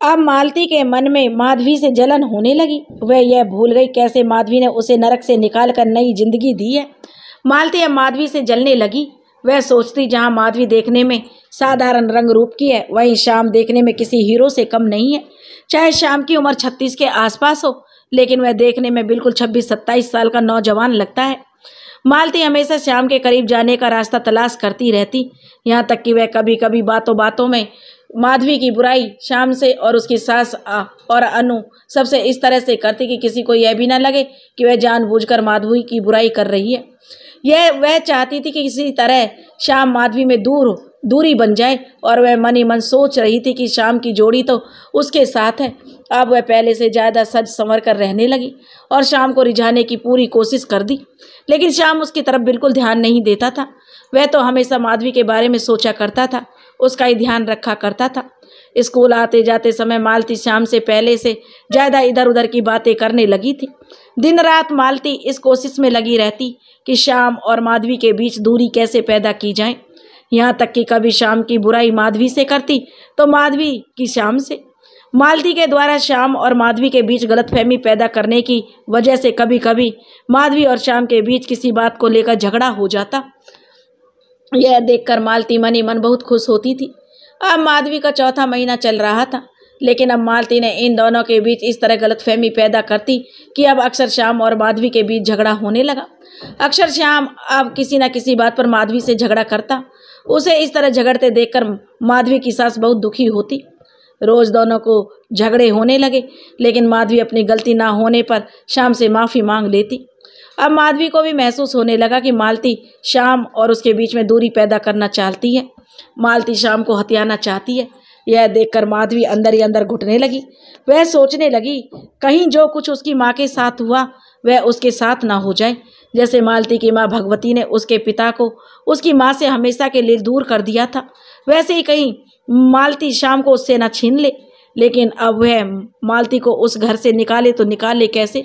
अब मालती के मन में माधवी से जलन होने लगी। वह यह भूल गई कैसे माधवी ने उसे नरक से निकालकर नई जिंदगी दी है। मालती अब माधवी से जलने लगी। वह सोचती जहाँ माधवी देखने में साधारण रंग रूप की है, वहीं श्याम देखने में किसी हीरो से कम नहीं है। चाहे श्याम की उम्र 36 के आसपास हो, लेकिन वह देखने में बिल्कुल 26-27 साल का नौजवान लगता है। मालती हमेशा श्याम के करीब जाने का रास्ता तलाश करती रहती, यहाँ तक कि वह कभी कभी बातों बातों में माधवी की बुराई श्याम से और उसकी सास और अनु सबसे इस तरह से करती कि किसी को यह भी ना लगे कि वह जानबूझकर माधवी की बुराई कर रही है। वह चाहती थी कि किसी तरह श्याम माधवी में दूरी बन जाए, और वह मन ही मन सोच रही थी कि श्याम की जोड़ी तो उसके साथ है। अब वह पहले से ज़्यादा सज संवर कर रहने लगी और श्याम को रिझाने की पूरी कोशिश कर दी, लेकिन श्याम उसकी तरफ बिल्कुल ध्यान नहीं देता था। वह तो हमेशा माधवी के बारे में सोचा करता था, उसका ही ध्यान रखा करता था। स्कूल आते जाते समय मालती श्याम से पहले से ज़्यादा इधर उधर की बातें करने लगी थी। दिन रात मालती इस कोशिश में लगी रहती कि श्याम और माधवी के बीच दूरी कैसे पैदा की जाए। यहाँ तक कि कभी श्याम की बुराई माधवी से करती तो माधवी की श्याम से। मालती के द्वारा श्याम और माधवी के बीच गलतफहमी पैदा करने की वजह से कभी कभी माधवी और श्याम के बीच किसी बात को लेकर झगड़ा हो जाता। यह देखकर मालती मन ही मन बहुत खुश होती थी। अब माधवी का 4था महीना चल रहा था, लेकिन अब मालती ने इन दोनों के बीच इस तरह गलतफहमी पैदा करती कि अब अक्सर श्याम और माधवी के बीच झगड़ा होने लगा। अक्सर श्याम अब किसी न किसी बात पर माधवी से झगड़ा करता। उसे इस तरह झगड़ते देखकर माधवी की सास बहुत दुखी होती। रोज दोनों को झगड़े होने लगे, लेकिन माधवी अपनी गलती ना होने पर श्याम से माफ़ी मांग लेती। अब माधवी को भी महसूस होने लगा कि मालती श्याम और उसके बीच में दूरी पैदा करना चाहती है। मालती श्याम को हथियाना चाहती है। यह देखकर माधवी अंदर ही अंदर घुटने लगी। वह सोचने लगी कहीं जो कुछ उसकी माँ के साथ हुआ वह उसके साथ ना हो जाए। जैसे मालती की माँ भगवती ने उसके पिता को उसकी माँ से हमेशा के लिए दूर कर दिया था, वैसे ही कहीं मालती श्याम को उससे ना छीन ले। लेकिन अब वह मालती को उस घर से निकाले तो निकाले कैसे,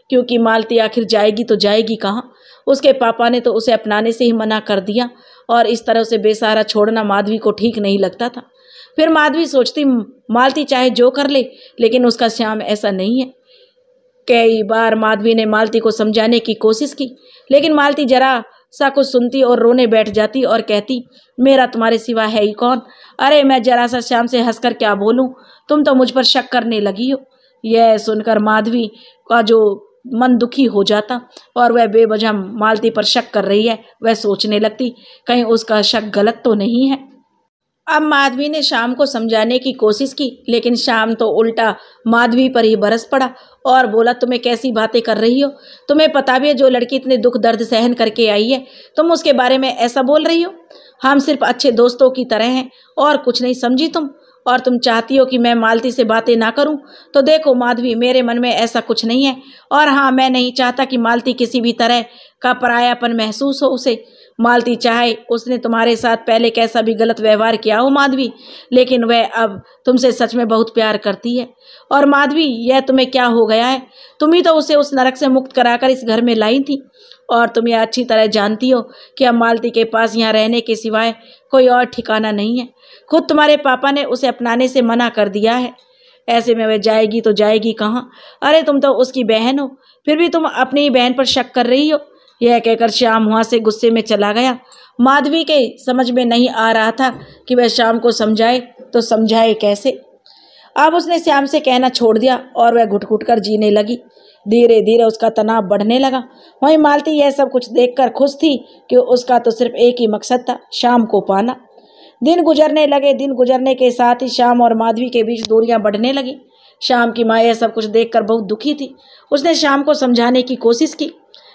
क्योंकि मालती आखिर जाएगी तो जाएगी कहाँ। उसके पापा ने तो उसे अपनाने से ही मना कर दिया, और इस तरह उसे बेसहारा छोड़ना माधवी को ठीक नहीं लगता था। फिर माधवी सोचती मालती चाहे जो कर ले, लेकिन उसका श्याम ऐसा नहीं है। कई बार माधवी ने मालती को समझाने की कोशिश की, लेकिन मालती जरा सा कुछ सुनती और रोने बैठ जाती और कहती, मेरा तुम्हारे सिवा है ही कौन। अरे मैं जरा सा श्याम से हंसकर क्या बोलूं, तुम तो मुझ पर शक करने लगी हो। यह सुनकर माधवी का जो मन दुखी हो जाता और वह बेवजह मालती पर शक कर रही है, वह सोचने लगती कहीं उसका शक गलत तो नहीं है। अब माधवी ने श्याम को समझाने की कोशिश की, लेकिन श्याम तो उल्टा माधवी पर ही बरस पड़ा और बोला, तुम्हें कैसी बातें कर रही हो। तुम्हें पता भी है जो लड़की इतने दुख दर्द सहन करके आई है, तुम उसके बारे में ऐसा बोल रही हो। हम सिर्फ अच्छे दोस्तों की तरह हैं और कुछ नहीं, समझी तुम। और तुम चाहती हो कि मैं मालती से बातें ना करूं, तो देखो माधवी, मेरे मन में ऐसा कुछ नहीं है। और हाँ, मैं नहीं चाहता कि मालती किसी भी तरह का परायापन महसूस हो उसे। मालती चाहे उसने तुम्हारे साथ पहले कैसा भी गलत व्यवहार किया हो माधवी, लेकिन वह अब तुमसे सच में बहुत प्यार करती है। और माधवी, यह तुम्हें क्या हो गया है। तुम ही तो उसे उस नरक से मुक्त कराकर इस घर में लाई थी, और तुम यह अच्छी तरह जानती हो कि अब मालती के पास यहाँ रहने के सिवाय कोई और ठिकाना नहीं है। खुद तुम्हारे पापा ने उसे अपनाने से मना कर दिया है। ऐसे में वह जाएगी तो जाएगी कहाँ। अरे तुम तो उसकी बहन हो, फिर भी तुम अपनी ही बहन पर शक कर रही हो। यह कहकर श्याम वहाँ से गुस्से में चला गया। माधवी के समझ में नहीं आ रहा था कि वह श्याम को समझाए तो समझाए कैसे। अब उसने श्याम से कहना छोड़ दिया और वह घुट घुट कर जीने लगी। धीरे धीरे उसका तनाव बढ़ने लगा। वहीं मालती यह सब कुछ देखकर खुश थी कि उसका तो सिर्फ एक ही मकसद था, श्याम को पाना। दिन गुजरने लगे। दिन गुजरने के साथ ही श्याम और माधवी के बीच दूरियां बढ़ने लगी। श्याम की माँ यह सब कुछ देखकर बहुत दुखी थी। उसने श्याम को समझाने की कोशिश की,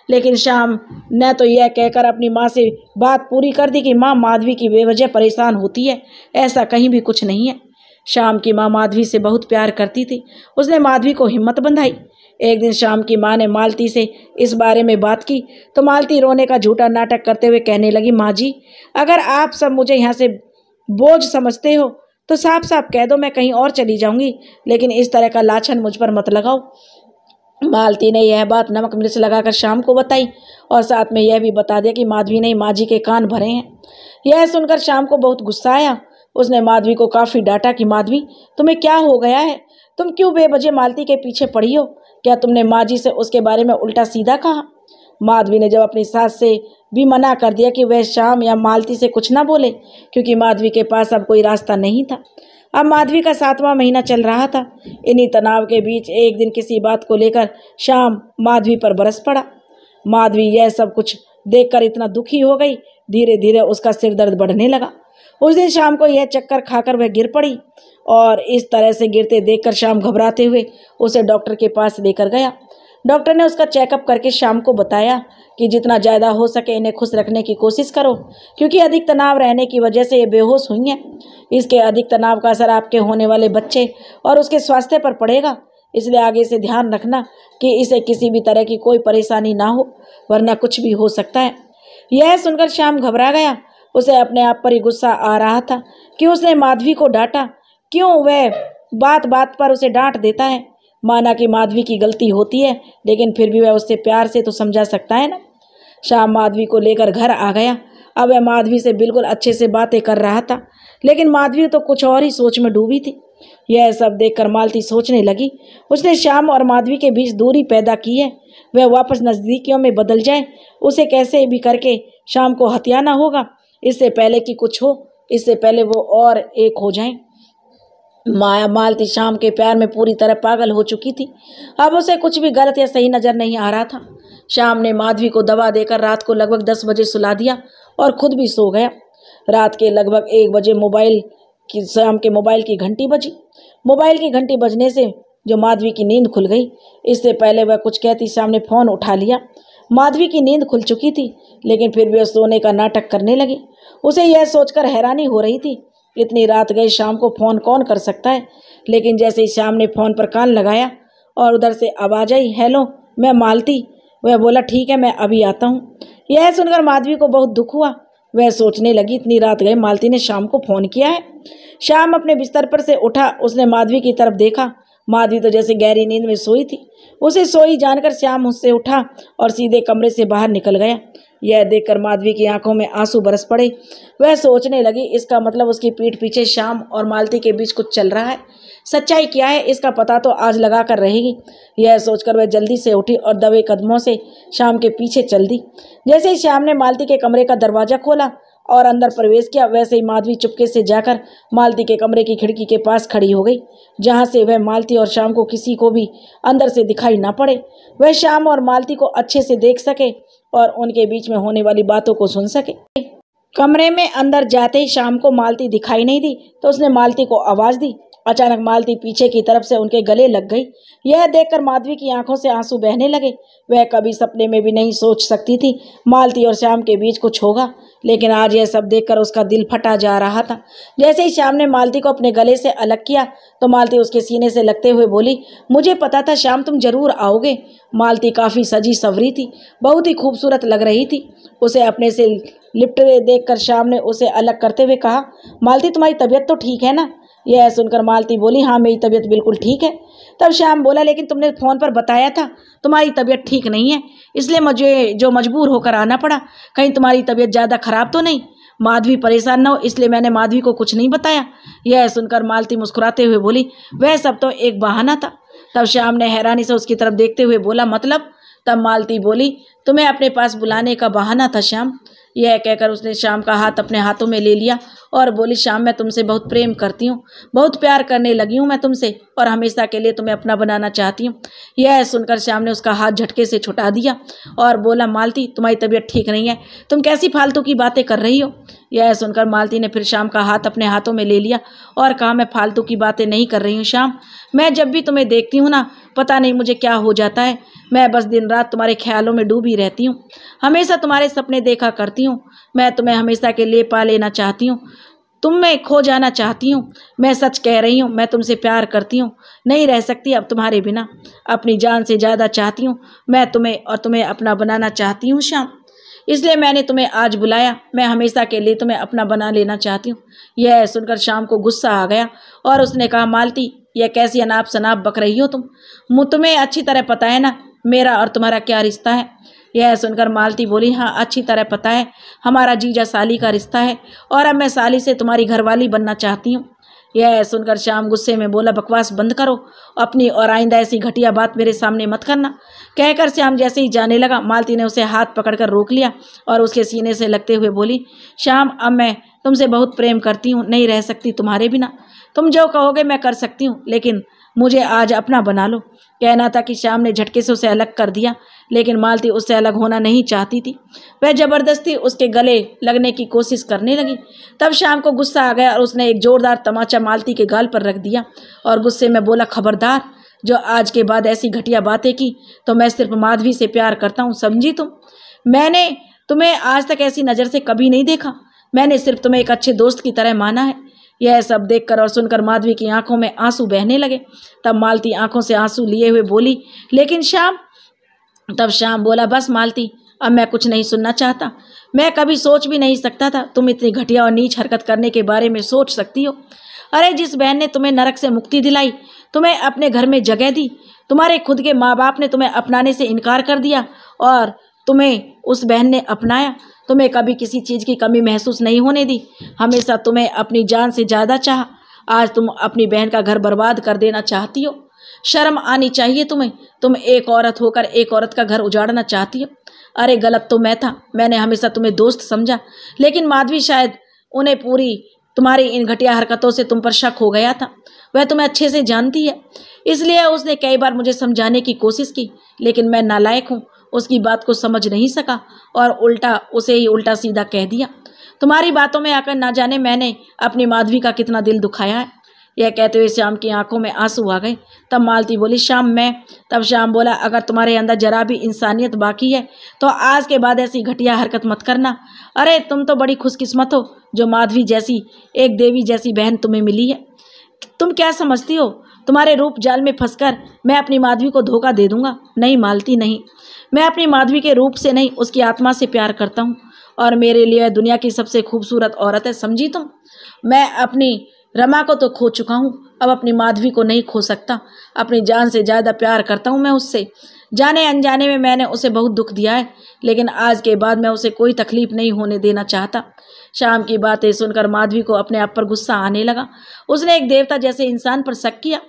लेकिन श्याम ने तो यह कहकर अपनी माँ से बात पूरी कर दी कि माँ माधवी की बेवजह परेशान होती है, ऐसा कहीं भी कुछ नहीं है। श्याम की माँ माधवी से बहुत प्यार करती थी। उसने माधवी को हिम्मत बंधाई। एक दिन श्याम की माँ ने मालती से इस बारे में बात की तो मालती रोने का झूठा नाटक करते हुए कहने लगी, माँ जी, अगर आप सब मुझे यहाँ से बोझ समझते हो तो साफ साफ कह दो, मैं कहीं और चली जाऊंगी, लेकिन इस तरह का लाछन मुझ पर मत लगाओ। मालती ने यह बात नमक मिर्च लगाकर श्याम को बताई और साथ में यह भी बता दिया कि माधवी ने माँ जी के कान भरे हैं। यह सुनकर श्याम को बहुत गुस्सा आया। उसने माधवी को काफ़ी डांटा कि माधवी, तुम्हें क्या हो गया है? तुम क्यों बेवजह मालती के पीछे पड़ी हो? क्या तुमने माँ जी से उसके बारे में उल्टा सीधा कहा? माधवी ने जब अपनी सास से भी मना कर दिया कि वह श्याम या मालती से कुछ ना बोले, क्योंकि माधवी के पास अब कोई रास्ता नहीं था। अब माधवी का 7वां महीना चल रहा था। इन्हीं तनाव के बीच एक दिन किसी बात को लेकर श्याम माधवी पर बरस पड़ा। माधवी यह सब कुछ देखकर इतना दुखी हो गई, धीरे धीरे उसका सिर दर्द बढ़ने लगा। उस दिन शाम को यह चक्कर खाकर वह गिर पड़ी और इस तरह से गिरते देखकर श्याम घबराते हुए उसे डॉक्टर के पास लेकर गया। डॉक्टर ने उसका चेकअप करके श्याम को बताया कि जितना ज़्यादा हो सके इन्हें खुश रखने की कोशिश करो, क्योंकि अधिक तनाव रहने की वजह से ये बेहोश हुई हैं। इसके अधिक तनाव का असर आपके होने वाले बच्चे और उसके स्वास्थ्य पर पड़ेगा, इसलिए आगे से ध्यान रखना कि इसे किसी भी तरह की कोई परेशानी ना हो, वरना कुछ भी हो सकता है। यह सुनकर श्याम घबरा गया। उसे अपने आप पर ही गुस्सा आ रहा था कि उसने माधवी को डांटा। क्यों वह बात बात पर उसे डांट देता है? माना कि माधवी की गलती होती है, लेकिन फिर भी वह उससे प्यार से तो समझा सकता है ना। श्याम माधवी को लेकर घर आ गया। अब वह माधवी से बिल्कुल अच्छे से बातें कर रहा था, लेकिन माधवी तो कुछ और ही सोच में डूबी थी। यह सब देखकर मालती सोचने लगी, उसने श्याम और माधवी के बीच दूरी पैदा की है। वह वापस नज़दीकियों में बदल जाए, उसे कैसे भी करके श्याम को हथियाना होगा, इससे पहले कि कुछ हो, इससे पहले वो और एक हो जाएं। मालती श्याम के प्यार में पूरी तरह पागल हो चुकी थी। अब उसे कुछ भी गलत या सही नजर नहीं आ रहा था। श्याम ने माधवी को दवा देकर रात को लगभग 10 बजे सुला दिया और खुद भी सो गया। रात के लगभग 1 बजे श्याम के मोबाइल की घंटी बजी। मोबाइल की घंटी बजने से जो माधवी की नींद खुल गई। इससे पहले वह कुछ कहती श्याम ने फ़ोन उठा लिया। माधवी की नींद खुल चुकी थी, लेकिन फिर भी वह सोने का नाटक करने लगी। उसे यह सोचकर हैरानी हो रही थी, इतनी रात गए शाम को फ़ोन कौन कर सकता है। लेकिन जैसे ही श्याम ने फ़ोन पर कान लगाया और उधर से आवाज़ आई, हेलो, मैं मालती। वह बोला, ठीक है, मैं अभी आता हूँ। यह सुनकर माधवी को बहुत दुख हुआ। वह सोचने लगी, इतनी रात गए मालती ने शाम को फ़ोन किया है। श्याम अपने बिस्तर पर से उठा। उसने माधवी की तरफ देखा। माधवी तो जैसे गहरी नींद में सोई थी। उसे सोई जानकर श्याम उससे उठा और सीधे कमरे से बाहर निकल गया। यह देखकर माधवी की आंखों में आंसू बरस पड़े। वह सोचने लगी, इसका मतलब उसकी पीठ पीछे श्याम और मालती के बीच कुछ चल रहा है। सच्चाई क्या है इसका पता तो आज लगा कर रहेगी। यह सोचकर वह जल्दी से उठी और दबे कदमों से श्याम के पीछे चल दी। जैसे ही श्याम ने मालती के कमरे का दरवाज़ा खोला और अंदर प्रवेश किया, वैसे ही माधवी चुपके से जाकर मालती के कमरे की खिड़की के पास खड़ी हो गई, जहाँ से वह मालती और श्याम को किसी को भी अंदर से दिखाई ना पड़े। वह श्याम और मालती को अच्छे से देख सके और उनके बीच में होने वाली बातों को सुन सके। कमरे में अंदर जाते ही श्याम को मालती दिखाई नहीं दी, तो उसने मालती को आवाज़ दी। अचानक मालती पीछे की तरफ से उनके गले लग गई। यह देखकर माधवी की आंखों से आंसू बहने लगे। वह कभी सपने में भी नहीं सोच सकती थी मालती और श्याम के बीच कुछ होगा, लेकिन आज यह सब देखकर उसका दिल फटा जा रहा था। जैसे ही श्याम ने मालती को अपने गले से अलग किया, तो मालती उसके सीने से लगते हुए बोली, मुझे पता था श्याम तुम जरूर आओगे। मालती काफ़ी सजी सवरी थी, बहुत ही खूबसूरत लग रही थी। उसे अपने से लिपटे देखकर श्याम ने उसे अलग करते हुए कहा, मालती तुम्हारी तबीयत तो ठीक है ना? यह सुनकर मालती बोली, हाँ मेरी तबीयत बिल्कुल ठीक है। तब श्याम बोला, लेकिन तुमने फ़ोन पर बताया था तुम्हारी तबीयत ठीक नहीं है, इसलिए मुझे जो मजबूर होकर आना पड़ा। कहीं तुम्हारी तबीयत ज़्यादा ख़राब तो नहीं? माधवी परेशान न हो इसलिए मैंने माधवी को कुछ नहीं बताया। यह सुनकर मालती मुस्कुराते हुए बोली, वह सब तो एक बहाना था। तब श्याम ने हैरानी से उसकी तरफ देखते हुए बोला, मतलब? तब मालती बोली, तुम्हें अपने पास बुलाने का बहाना था श्याम। यह कहकर उसने श्याम का हाथ अपने हाथों में ले लिया और बोली, श्याम मैं तुमसे बहुत प्रेम करती हूँ, बहुत प्यार करने लगी हूँ मैं तुमसे, और हमेशा के लिए तुम्हें अपना बनाना चाहती हूँ। यह सुनकर श्याम ने उसका हाथ झटके से छुटा दिया और बोला, मालती तुम्हारी तबीयत ठीक नहीं है, तुम कैसी फालतू की बातें कर रही हो? यह सुनकर मालती ने फिर श्याम का हाथ अपने हाथों में ले लिया और कहा, मैं फालतू की बातें नहीं कर रही हूँ श्याम। मैं जब भी तुम्हें देखती हूँ ना, पता नहीं मुझे क्या हो जाता है। मैं बस दिन रात तुम्हारे ख्यालों में डूबी रहती हूँ, हमेशा तुम्हारे सपने देखा करती हूँ। मैं तुम्हें हमेशा के लिए पा लेना चाहती हूँ, तुम में खो जाना चाहती हूँ। मैं सच कह रही हूँ, मैं तुमसे प्यार करती हूँ, नहीं रह सकती अब तुम्हारे बिना। अपनी जान से ज़्यादा चाहती हूँ मैं तुम्हें, और तुम्हें अपना बनाना चाहती हूँ श्याम। इसलिए मैंने तुम्हें आज बुलाया, मैं हमेशा के लिए तुम्हें अपना बना लेना चाहती हूँ। यह सुनकर श्याम को गुस्सा आ गया और उसने कहा, मालती यह कैसी अनाप शनाप बक रही हो तुम? तुम्हें अच्छी तरह पता है ना मेरा और तुम्हारा क्या रिश्ता है। यह सुनकर मालती बोली, हाँ अच्छी तरह पता है, हमारा जीजा साली का रिश्ता है और अब मैं साली से तुम्हारी घरवाली बनना चाहती हूँ। यह सुनकर श्याम गुस्से में बोला, बकवास बंद करो अपनी और आइंदा ऐसी घटिया बात मेरे सामने मत करना। कहकर श्याम जैसे ही जाने लगा, मालती ने उसे हाथ पकड़कर रोक लिया और उसके सीने से लगते हुए बोली, श्याम अब मैं तुमसे बहुत प्रेम करती हूँ, नहीं रह सकती तुम्हारे बिना। तुम जो कहोगे मैं कर सकती हूँ, लेकिन मुझे आज अपना बना लो। कहना था कि श्याम ने झटके से उसे अलग कर दिया, लेकिन मालती उससे अलग होना नहीं चाहती थी। वह जबरदस्ती उसके गले लगने की कोशिश करने लगी। तब श्याम को गुस्सा आ गया और उसने एक जोरदार तमाचा मालती के गाल पर रख दिया और गुस्से में बोला, खबरदार, जो आज के बाद ऐसी घटिया बातें की तो मैं सिर्फ माधवी से प्यार करता हूँ, समझी तुम? मैंने तुम्हें आज तक ऐसी नज़र से कभी नहीं देखा, मैंने सिर्फ तुम्हें एक अच्छे दोस्त की तरह माना है। यह सब देखकर और सुनकर माधवी की आंखों में आंसू बहने लगे। तब मालती आंखों से आंसू लिए हुए बोली, लेकिन श्याम। तब श्याम बोला, बस मालती, अब मैं कुछ नहीं सुनना चाहता। मैं कभी सोच भी नहीं सकता था तुम इतनी घटिया और नीच हरकत करने के बारे में सोच सकती हो। अरे जिस बहन ने तुम्हें नरक से मुक्ति दिलाई, तुम्हें अपने घर में जगह दी, तुम्हारे खुद के माँ बाप ने तुम्हें अपनाने से इनकार कर दिया और तुम्हें उस बहन ने अपनाया। तुम्हें कभी किसी चीज़ की कमी महसूस नहीं होने दी, हमेशा तुम्हें अपनी जान से ज़्यादा चाहा। आज तुम अपनी बहन का घर बर्बाद कर देना चाहती हो। शर्म आनी चाहिए तुम्हें, तुम एक औरत होकर एक औरत का घर उजाड़ना चाहती हो। अरे गलत तो मैं था, मैंने हमेशा तुम्हें दोस्त समझा, लेकिन माधवी शायद उन्हें पूरी तुम्हारी इन घटिया हरकतों से तुम पर शक हो गया था। वह तुम्हें अच्छे से जानती है, इसलिए उसने कई बार मुझे समझाने की कोशिश की, लेकिन मैं नालायक हूँ, उसकी बात को समझ नहीं सका और उल्टा उसे ही उल्टा सीधा कह दिया। तुम्हारी बातों में आकर ना जाने मैंने अपनी माधवी का कितना दिल दुखाया है। यह कहते हुए श्याम की आंखों में आंसू आ गए। तब मालती बोली, श्याम मैं। तब श्याम बोला, अगर तुम्हारे अंदर जरा भी इंसानियत बाकी है तो आज के बाद ऐसी घटिया हरकत मत करना। अरे तुम तो बड़ी खुशकिस्मत हो जो माधवी जैसी एक देवी जैसी बहन तुम्हें मिली है। तुम क्या समझती हो तुम्हारे रूप जाल में फंसकर मैं अपनी माधवी को धोखा दे दूंगा? नहीं मालती, नहीं। मैं अपनी माधवी के रूप से नहीं, उसकी आत्मा से प्यार करता हूँ और मेरे लिए दुनिया की सबसे खूबसूरत औरत है, समझी तुम? मैं अपनी रमा को तो खो चुका हूँ, अब अपनी माधवी को नहीं खो सकता। अपनी जान से ज़्यादा प्यार करता हूँ मैं उससे। जाने अनजाने में मैंने उसे बहुत दुख दिया है, लेकिन आज के बाद मैं उसे कोई तकलीफ नहीं होने देना चाहता। श्याम की बातें सुनकर माधवी को अपने आप पर गुस्सा आने लगा। उसने एक देवता जैसे इंसान पर शक किया।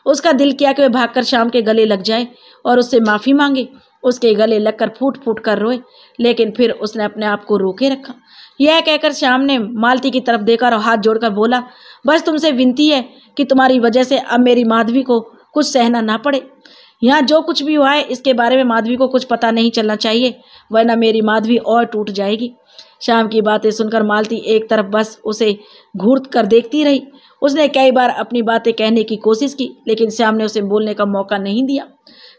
उसका दिल किया कि वह भागकर श्याम के गले लग जाए और उससे माफ़ी मांगे, उसके गले लगकर फूट फूट कर रोए, लेकिन फिर उसने अपने आप को रोके रखा। यह कहकर श्याम ने मालती की तरफ देखा और हाथ जोड़कर बोला, बस तुमसे विनती है कि तुम्हारी वजह से अब मेरी माधवी को कुछ सहना ना पड़े। यहाँ जो कुछ भी हुआ है इसके बारे में माधवी को कुछ पता नहीं चलना चाहिए, वरना मेरी माधवी और टूट जाएगी। श्याम की बातें सुनकर मालती एक तरफ बस उसे घूर कर देखती रही। उसने कई बार अपनी बातें कहने की कोशिश की, लेकिन श्याम ने उसे बोलने का मौका नहीं दिया।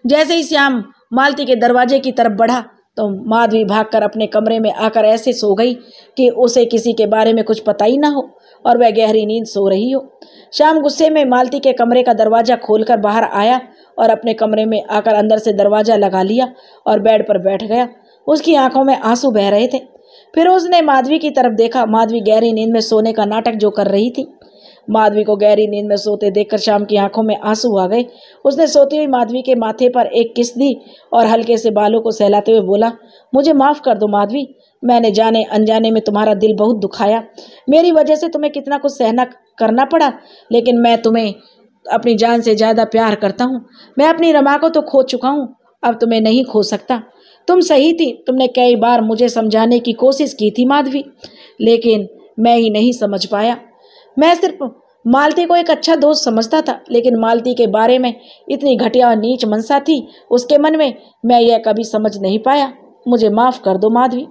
जैसे ही श्याम मालती के दरवाजे की तरफ बढ़ा तो माधवी भागकर अपने कमरे में आकर ऐसे सो गई कि उसे किसी के बारे में कुछ पता ही ना हो और वह गहरी नींद सो रही हो। श्याम गुस्से में मालती के कमरे का दरवाज़ा खोलकर बाहर आया और अपने कमरे में आकर अंदर से दरवाज़ा लगा लिया और बेड पर बैठ गया। उसकी आंखों में आंसू बह रहे थे। फिर उसने माधवी की तरफ देखा। माधवी गहरी नींद में सोने का नाटक जो कर रही थी। माधवी को गहरी नींद में सोते देखकर श्याम की आंखों में आंसू आ गए। उसने सोती हुई माधवी के माथे पर एक किस दी और हल्के से बालों को सहलाते हुए बोला, मुझे माफ़ कर दो माधवी, मैंने जाने अनजाने में तुम्हारा दिल बहुत दुखाया। मेरी वजह से तुम्हें कितना कुछ सहना करना पड़ा, लेकिन मैं तुम्हें अपनी जान से ज़्यादा प्यार करता हूँ। मैं अपनी रमा को तो खो चुका हूँ, अब तुम्हें नहीं खो सकता। तुम सही थी, तुमने कई बार मुझे समझाने की कोशिश की थी माधवी, लेकिन मैं ही नहीं समझ पाया। मैं सिर्फ मालती को एक अच्छा दोस्त समझता था, लेकिन मालती के बारे में इतनी घटिया और नीच मनसा थी उसके मन में, मैं यह कभी समझ नहीं पाया। मुझे माफ़ कर दो माधवी।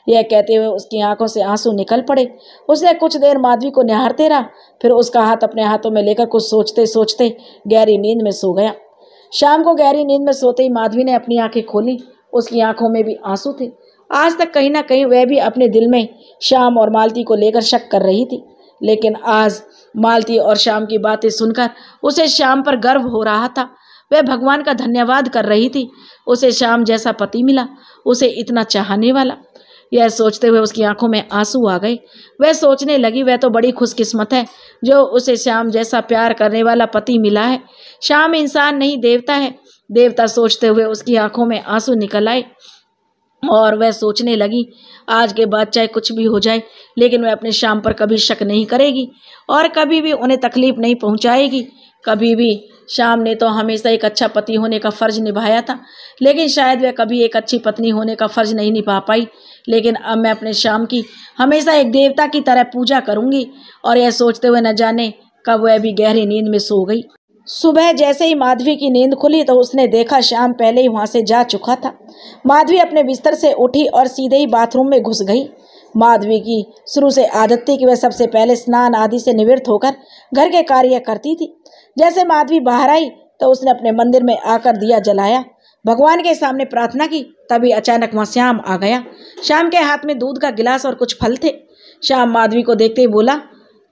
यह कहते हुए उसकी आंखों से आंसू निकल पड़े। उसने कुछ देर माधवी को निहारते रहा, फिर उसका हाथ अपने हाथों में लेकर कुछ सोचते सोचते गहरी नींद में सो गया। शाम को गहरी नींद में सोते ही माधवी ने अपनी आंखें खोली। उसकी आंखों में भी आंसू थे। आज तक कहीं ना कहीं वह भी अपने दिल में श्याम और मालती को लेकर शक कर रही थी, लेकिन आज मालती और श्याम की बातें सुनकर उसे श्याम पर गर्व हो रहा था। वह भगवान का धन्यवाद कर रही थी, उसे श्याम जैसा पति मिला, उसे इतना चाहने वाला। यह सोचते हुए उसकी आंखों में आंसू आ गए। वह सोचने लगी, वह तो बड़ी खुशकिस्मत है जो उसे श्याम जैसा प्यार करने वाला पति मिला है। श्याम इंसान नहीं देवता है। देवता सोचते हुए उसकी आंखों में आंसू निकल आए। और वह सोचने लगी आज के बाद चाहे कुछ भी हो जाए, लेकिन वह अपने श्याम पर कभी शक नहीं करेगी और कभी भी उन्हें तकलीफ नहीं पहुंचाएगी। कभी भी श्याम ने तो हमेशा एक अच्छा पति होने का फर्ज निभाया था, लेकिन शायद वह कभी एक अच्छी पत्नी होने का फर्ज नहीं निभा पाई। लेकिन अब मैं अपने श्याम की हमेशा एक देवता की तरह पूजा करूंगी। और यह सोचते हुए न जाने कब वह भी गहरी नींद में सो गई। सुबह जैसे ही माधवी की नींद खुली तो उसने देखा श्याम पहले ही वहां से जा चुका था। माधवी अपने बिस्तर से उठी और सीधे ही बाथरूम में घुस गई। माधवी की शुरू से आदत थी कि वह सबसे पहले स्नान आदि से निवृत्त होकर घर के कार्य करती थी। जैसे माधवी बाहर आई तो उसने अपने मंदिर में आकर दिया जलाया, भगवान के सामने प्रार्थना की। तभी अचानक वहां श्याम आ गया। श्याम के हाथ में दूध का गिलास और कुछ फल थे। श्याम माधवी को देखते ही बोला,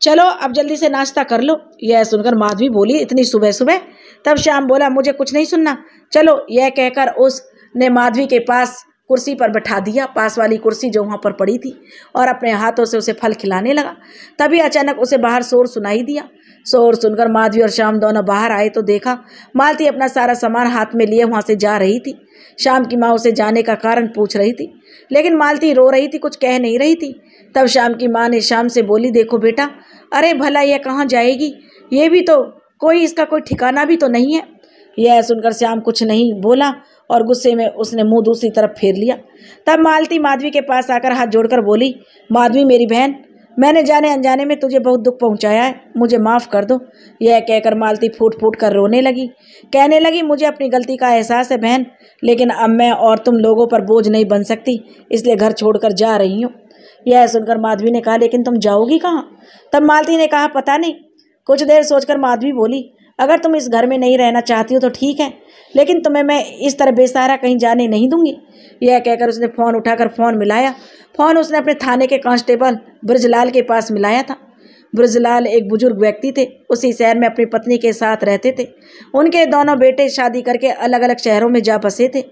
चलो अब जल्दी से नाश्ता कर लो। यह सुनकर माधवी बोली, इतनी सुबह सुबह? तब श्याम बोला, मुझे कुछ नहीं सुनना, चलो। यह कहकर उसने माधवी के पास कुर्सी पर बैठा दिया, पास वाली कुर्सी जो वहां पर पड़ी थी, और अपने हाथों से उसे फल खिलाने लगा। तभी अचानक उसे बाहर शोर सुनाई दिया। शोर सुनकर माधवी और श्याम दोनों बाहर आए तो देखा मालती अपना सारा सामान हाथ में लिए वहां से जा रही थी। श्याम की माँ उसे जाने का कारण पूछ रही थी, लेकिन मालती रो रही थी, कुछ कह नहीं रही थी। तब श्याम की माँ ने श्याम से बोली, देखो बेटा, अरे भला यह कहाँ जाएगी? ये भी तो इसका कोई ठिकाना भी तो नहीं है। यह सुनकर श्याम कुछ नहीं बोला और गुस्से में उसने मुंह दूसरी तरफ फेर लिया। तब मालती माधवी के पास आकर हाथ जोड़कर बोली, माधवी मेरी बहन, मैंने जाने अनजाने में तुझे बहुत दुख पहुंचाया है, मुझे माफ़ कर दो। यह कहकर मालती फूट फूट कर रोने लगी, कहने लगी, मुझे अपनी गलती का एहसास है बहन, लेकिन अब मैं और तुम लोगों पर बोझ नहीं बन सकती, इसलिए घर छोड़कर जा रही हूँ। यह सुनकर माधवी ने कहा, लेकिन तुम जाओगी कहाँ? तब मालती ने कहा, पता नहीं। कुछ देर सोचकर माधवी बोली, अगर तुम इस घर में नहीं रहना चाहती हो तो ठीक है, लेकिन तुम्हें मैं इस तरह बेसहारा कहीं जाने नहीं दूंगी। यह कहकर उसने फ़ोन उठाकर फ़ोन मिलाया। फ़ोन उसने अपने थाने के कांस्टेबल ब्रजलाल के पास मिलाया था। ब्रजलाल एक बुजुर्ग व्यक्ति थे, उसी शहर में अपनी पत्नी के साथ रहते थे। उनके दोनों बेटे शादी करके अलग अलग शहरों में जा बसे थे।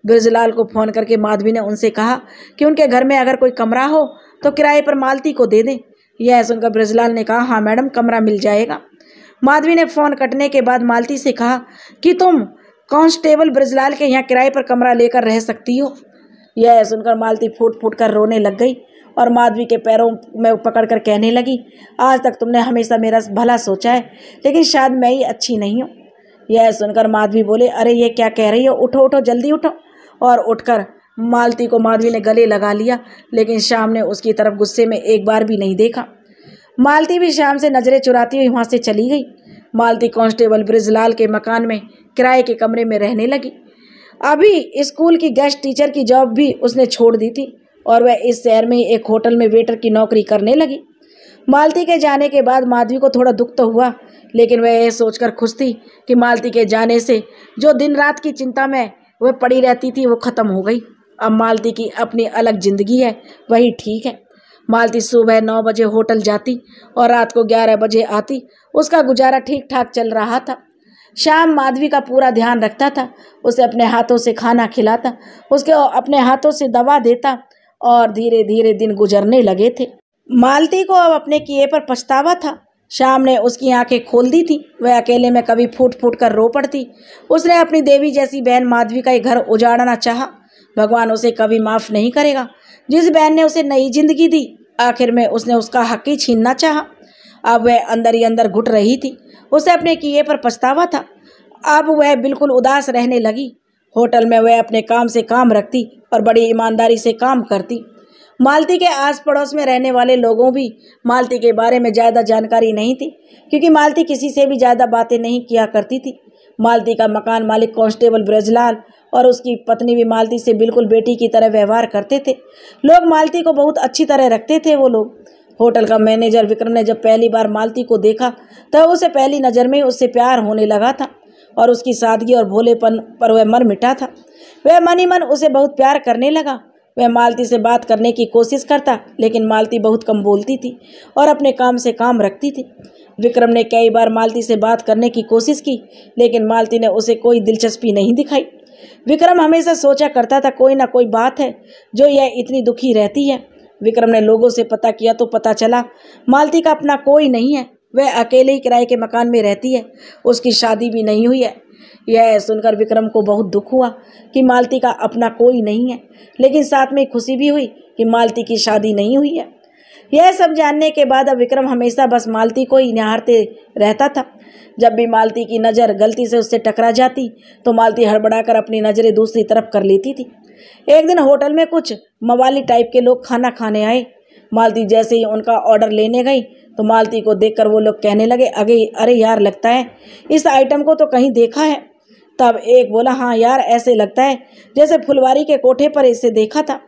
ब्रजलाल को फ़ोन करके माधवी ने उनसे कहा कि उनके घर में अगर कोई कमरा हो तो किराए पर मालती को दे दें। यह सुनकर ब्रजलाल ने कहा, हाँ मैडम, कमरा मिल जाएगा। माधवी ने फ़ोन कटने के बाद मालती से कहा कि तुम कांस्टेबल ब्रजलाल के यहाँ किराए पर कमरा लेकर रह सकती हो। यह सुनकर मालती फूट फूट कर रोने लग गई और माधवी के पैरों में पकड़कर कहने लगी, आज तक तुमने हमेशा मेरा भला सोचा है, लेकिन शायद मैं ही अच्छी नहीं हूँ। यह सुनकर माधवी बोले, अरे ये क्या कह रही हो, उठो उठो, जल्दी उठो। और उठकर मालती को माधवी ने गले लगा लिया, लेकिन श्याम ने उसकी तरफ गुस्से में एक बार भी नहीं देखा। मालती भी श्याम से नजरें चुराती हुई वहां से चली गई। मालती कांस्टेबल ब्रजलाल के मकान में किराए के कमरे में रहने लगी। अभी स्कूल की गेस्ट टीचर की जॉब भी उसने छोड़ दी थी और वह इस शहर में एक होटल में वेटर की नौकरी करने लगी। मालती के जाने के बाद माधवी को थोड़ा दुख तो हुआ, लेकिन वह यह सोचकर खुश थी कि मालती के जाने से जो दिन रात की चिंता में वह पड़ी रहती थी वो खत्म हो गई। अब मालती की अपनी अलग जिंदगी है, वही ठीक है। मालती सुबह 9 बजे होटल जाती और रात को 11 बजे आती। उसका गुजारा ठीक ठाक चल रहा था। श्याम माधवी का पूरा ध्यान रखता था, उसे अपने हाथों से खाना खिलाता, उसके अपने हाथों से दवा देता और धीरे धीरे दिन गुजरने लगे थे। मालती को अब अपने किए पर पछतावा था। श्याम ने उसकी आंखें खोल दी थी, वह अकेले में कभी फूट फूट कर रो पड़ती। उसने अपनी देवी जैसी बहन माधवी का ये घर उजाड़ना चाहा। भगवान उसे कभी माफ़ नहीं करेगा। जिस बहन ने उसे नई जिंदगी दी, आखिर में उसने उसका हक ही छीनना चाहा। अब वह अंदर ही अंदर घुट रही थी, उसे अपने किए पर पछतावा था। अब वह बिल्कुल उदास रहने लगी। होटल में वह अपने काम से काम रखती और बड़ी ईमानदारी से काम करती। मालती के आस पड़ोस में रहने वाले लोगों भी मालती के बारे में ज़्यादा जानकारी नहीं थी, क्योंकि मालती किसी से भी ज़्यादा बातें नहीं किया करती थी। मालती का मकान मालिक कांस्टेबल ब्रजलाल और उसकी पत्नी भी मालती से बिल्कुल बेटी की तरह व्यवहार करते थे। लोग मालती को बहुत अच्छी तरह रखते थे। वो लोग होटल का मैनेजर विक्रम ने जब पहली बार मालती को देखा तो उसे पहली नज़र में उससे प्यार होने लगा था और उसकी सादगी और भोलेपन पर वह मर मिटा था। वह मन ही मन उसे बहुत प्यार करने लगा। वह मालती से बात करने की कोशिश करता, लेकिन मालती बहुत कम बोलती थी और अपने काम से काम रखती थी। विक्रम ने कई बार मालती से बात करने की कोशिश की, लेकिन मालती ने उसे कोई दिलचस्पी नहीं दिखाई। विक्रम हमेशा सोचा करता था कोई ना कोई बात है जो यह इतनी दुखी रहती है। विक्रम ने लोगों से पता किया तो पता चला मालती का अपना कोई नहीं है, वह अकेले ही किराए के मकान में रहती है, उसकी शादी भी नहीं हुई है। यह सुनकर विक्रम को बहुत दुख हुआ कि मालती का अपना कोई नहीं है, लेकिन साथ में खुशी भी हुई कि मालती की शादी नहीं हुई है। यह सब जानने के बाद अब विक्रम हमेशा बस मालती को ही निहारते रहता था। जब भी मालती की नज़र गलती से उससे टकरा जाती तो मालती हड़बड़ाकर अपनी नज़रें दूसरी तरफ कर लेती थी। एक दिन होटल में कुछ मवाली टाइप के लोग खाना खाने आए। मालती जैसे ही उनका ऑर्डर लेने गई तो मालती को देखकर वो लोग कहने लगे, अरे यार, लगता है इस आइटम को तो कहीं देखा है। तब एक बोला, हाँ यार, ऐसे लगता है जैसे फुलवारी के कोठे पर इसे देखा था।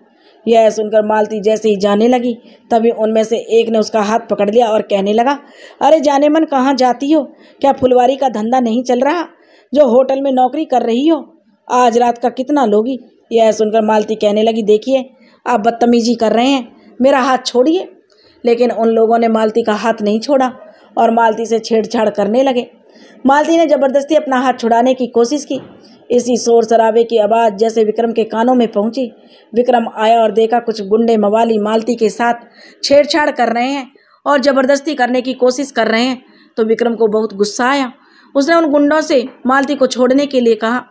यह सुनकर मालती जैसे ही जाने लगी तभी उनमें से एक ने उसका हाथ पकड़ लिया और कहने लगा, अरे जाने मन, कहाँ जाती हो? क्या फुलवारी का धंधा नहीं चल रहा जो होटल में नौकरी कर रही हो? आज रात का कितना लोगी? यह सुनकर मालती कहने लगी, देखिए आप बदतमीजी कर रहे हैं, मेरा हाथ छोड़िए। लेकिन उन लोगों ने मालती का हाथ नहीं छोड़ा और मालती से छेड़छाड़ करने लगे। मालती ने ज़बरदस्ती अपना हाथ छुड़ाने की कोशिश की। इसी शोर शराबे की आवाज़ जैसे विक्रम के कानों में पहुंची। विक्रम आया और देखा कुछ गुंडे मवाली मालती के साथ छेड़छाड़ कर रहे हैं और ज़बरदस्ती करने की कोशिश कर रहे हैं। तो विक्रम को बहुत गुस्सा आया। उसने उन गुंडों से मालती को छोड़ने के लिए कहा,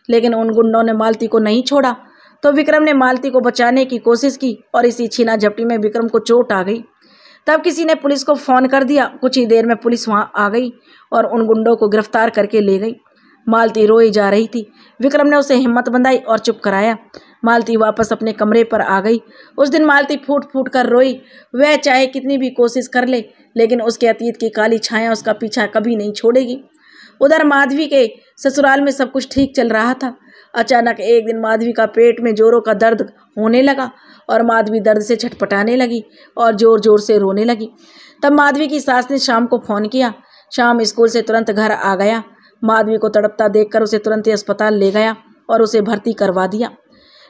लेकिन उन गुंडों ने मालती को नहीं छोड़ा। तो विक्रम ने मालती को बचाने की कोशिश की और इसी छीना झपटी में विक्रम को चोट आ गई। तब किसी ने पुलिस को फ़ोन कर दिया। कुछ ही देर में पुलिस वहां आ गई और उन गुंडों को गिरफ्तार करके ले गई। मालती रोई जा रही थी। विक्रम ने उसे हिम्मत बंधाई और चुप कराया। मालती वापस अपने कमरे पर आ गई। उस दिन मालती फूट फूट कर रोई। वह चाहे कितनी भी कोशिश कर ले, लेकिन उसके अतीत की काली छाया उसका पीछा कभी नहीं छोड़ेगी। उधर माधवी के ससुराल में सब कुछ ठीक चल रहा था। अचानक एक दिन माधवी का पेट में जोरों का दर्द होने लगा और माधवी दर्द से छटपटाने लगी और ज़ोर ज़ोर से रोने लगी। तब माधवी की सास ने शाम को फ़ोन किया। शाम स्कूल से तुरंत घर आ गया। माधवी को तड़पता देखकर उसे तुरंत ही अस्पताल ले गया और उसे भर्ती करवा दिया।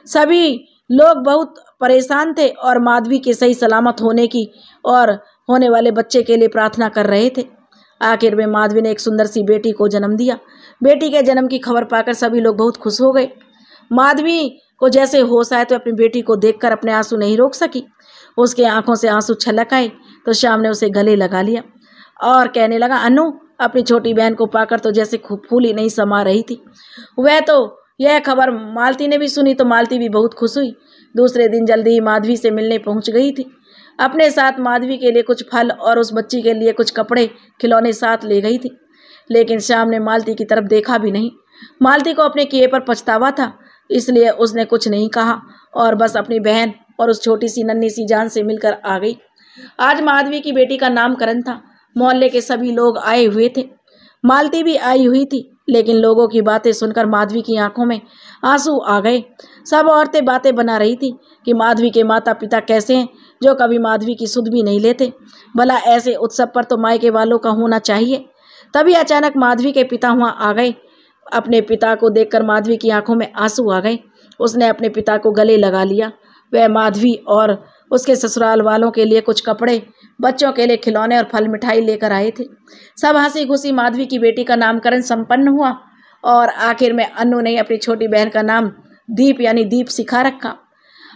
सभी लोग बहुत परेशान थे और माधवी के सही सलामत होने की और होने वाले बच्चे के लिए प्रार्थना कर रहे थे। आखिर में माधवी ने एक सुंदर सी बेटी को जन्म दिया। बेटी के जन्म की खबर पाकर सभी लोग बहुत खुश हो गए। माधवी को जैसे होश आए तो अपनी बेटी को देखकर अपने आंसू नहीं रोक सकी। उसके आंखों से आंसू छलक आए तो श्याम ने उसे गले लगा लिया और कहने लगा, अनु, अपनी छोटी बहन को पाकर तो जैसे फूल ही नहीं समा रही थी। वह तो यह खबर मालती ने भी सुनी तो मालती भी बहुत खुश हुई। दूसरे दिन जल्दी ही माधवी से मिलने पहुंच गई थी। अपने साथ माधवी के लिए कुछ फल और उस बच्ची के लिए कुछ कपड़े खिलौने साथ ले गई थी। लेकिन श्याम ने मालती की तरफ देखा भी नहीं। मालती को अपने किए पर पछतावा था, इसलिए उसने कुछ नहीं कहा और बस अपनी बहन और उस छोटी सी नन्ही सी जान से मिलकर आ गई। आज माधवी की बेटी का नामकरण था। मोहल्ले के सभी लोग आए हुए थे। मालती भी आई हुई थी, लेकिन लोगों की बातें सुनकर माधवी की आंखों में आंसू आ गए। सब औरतें बातें बना रही थी कि माधवी के माता पिता कैसे हैं जो कभी माधवी की सुध भी नहीं लेते। भला ऐसे उत्सव पर तो मायके वालों का होना चाहिए। तभी अचानक माधवी के पिता वहाँ आ गए। अपने पिता को देखकर माधवी की आंखों में आंसू आ गए। उसने अपने पिता को गले लगा लिया। वह माधवी और उसके ससुराल वालों के लिए कुछ कपड़े, बच्चों के लिए खिलौने और फल मिठाई लेकर आए थे। सब हंसी खुशी माधवी की बेटी का नामकरण संपन्न हुआ और आखिर में अनु ने अपनी छोटी बहन का नाम दीप यानी दीप सिखा रखा।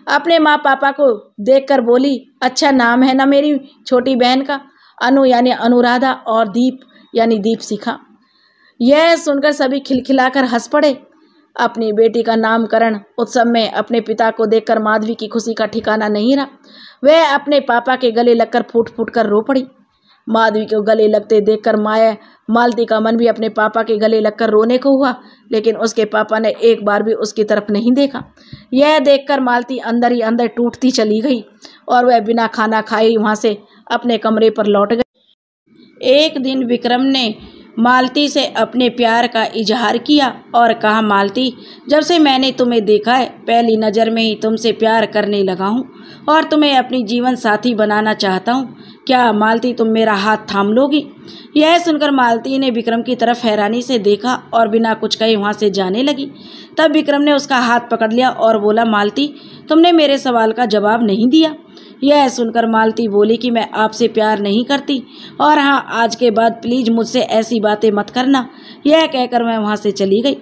अपने माँ पापा को देखकर बोली, अच्छा नाम है ना मेरी छोटी बहन का, अनु यानी अनुराधा और दीप यानी दीप सिखा। यह सुनकर सभी खिलखिलाकर हंस पड़े। अपनी बेटी का नामकरण उत्सव में अपने पिता को देखकर माधवी की खुशी का ठिकाना नहीं रहा। वह अपने पापा के गले लगकर फूट फूट कर रो पड़ी। माधवी को गले लगते देखकर मालती का मन भी अपने पापा के गले लगकर रोने को हुआ, लेकिन उसके पापा ने एक बार भी उसकी तरफ नहीं देखा। यह देखकर मालती अंदर ही अंदर टूटती चली गई और वह बिना खाना खाए वहाँ से अपने कमरे पर लौट गई। एक दिन विक्रम ने मालती से अपने प्यार का इजहार किया और कहा, मालती, जब से मैंने तुम्हें देखा है पहली नज़र में ही तुमसे प्यार करने लगा हूँ और तुम्हें अपनी जीवन साथी बनाना चाहता हूँ। क्या मालती तुम मेरा हाथ थाम लोगी? यह सुनकर मालती ने विक्रम की तरफ हैरानी से देखा और बिना कुछ कहे वहाँ से जाने लगी। तब विक्रम ने उसका हाथ पकड़ लिया और बोला, मालती, तुमने मेरे सवाल का जवाब नहीं दिया। यह सुनकर मालती बोली कि मैं आपसे प्यार नहीं करती और हाँ, आज के बाद प्लीज़ मुझसे ऐसी बातें मत करना। यह कहकर मैं वहाँ से चली गई।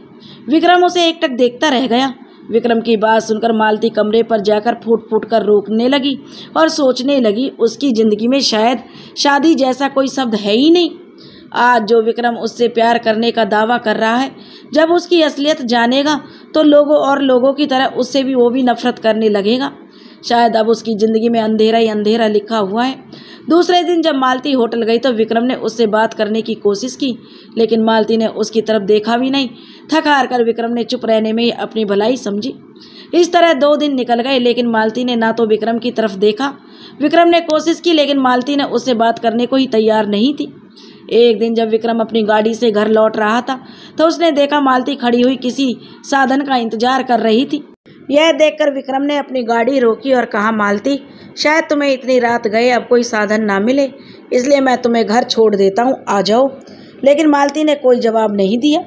विक्रम उसे एकटक देखता रह गया। विक्रम की बात सुनकर मालती कमरे पर जाकर फूट फूट कर रोकने लगी और सोचने लगी, उसकी ज़िंदगी में शायद शादी जैसा कोई शब्द है ही नहीं। आज जो विक्रम उससे प्यार करने का दावा कर रहा है, जब उसकी असलियत जानेगा तो लोगों की तरह उससे भी वो भी नफरत करने लगेगा। शायद अब उसकी ज़िंदगी में अंधेरा ही अंधेरा लिखा हुआ है। दूसरे दिन जब मालती होटल गई तो विक्रम ने उससे बात करने की कोशिश की, लेकिन मालती ने उसकी तरफ देखा भी नहीं। थक हार कर विक्रम ने चुप रहने में ही अपनी भलाई समझी। इस तरह 2 दिन निकल गए, लेकिन मालती ने ना तो विक्रम की तरफ देखा। विक्रम ने कोशिश की, लेकिन मालती ने उससे बात करने को ही तैयार नहीं थी। एक दिन जब विक्रम अपनी गाड़ी से घर लौट रहा था तो उसने देखा मालती खड़ी हुई किसी साधन का इंतजार कर रही थी। यह देखकर विक्रम ने अपनी गाड़ी रोकी और कहा, मालती, शायद तुम्हें इतनी रात गए अब कोई साधन ना मिले, इसलिए मैं तुम्हें घर छोड़ देता हूँ, आ जाओ। लेकिन मालती ने कोई जवाब नहीं दिया।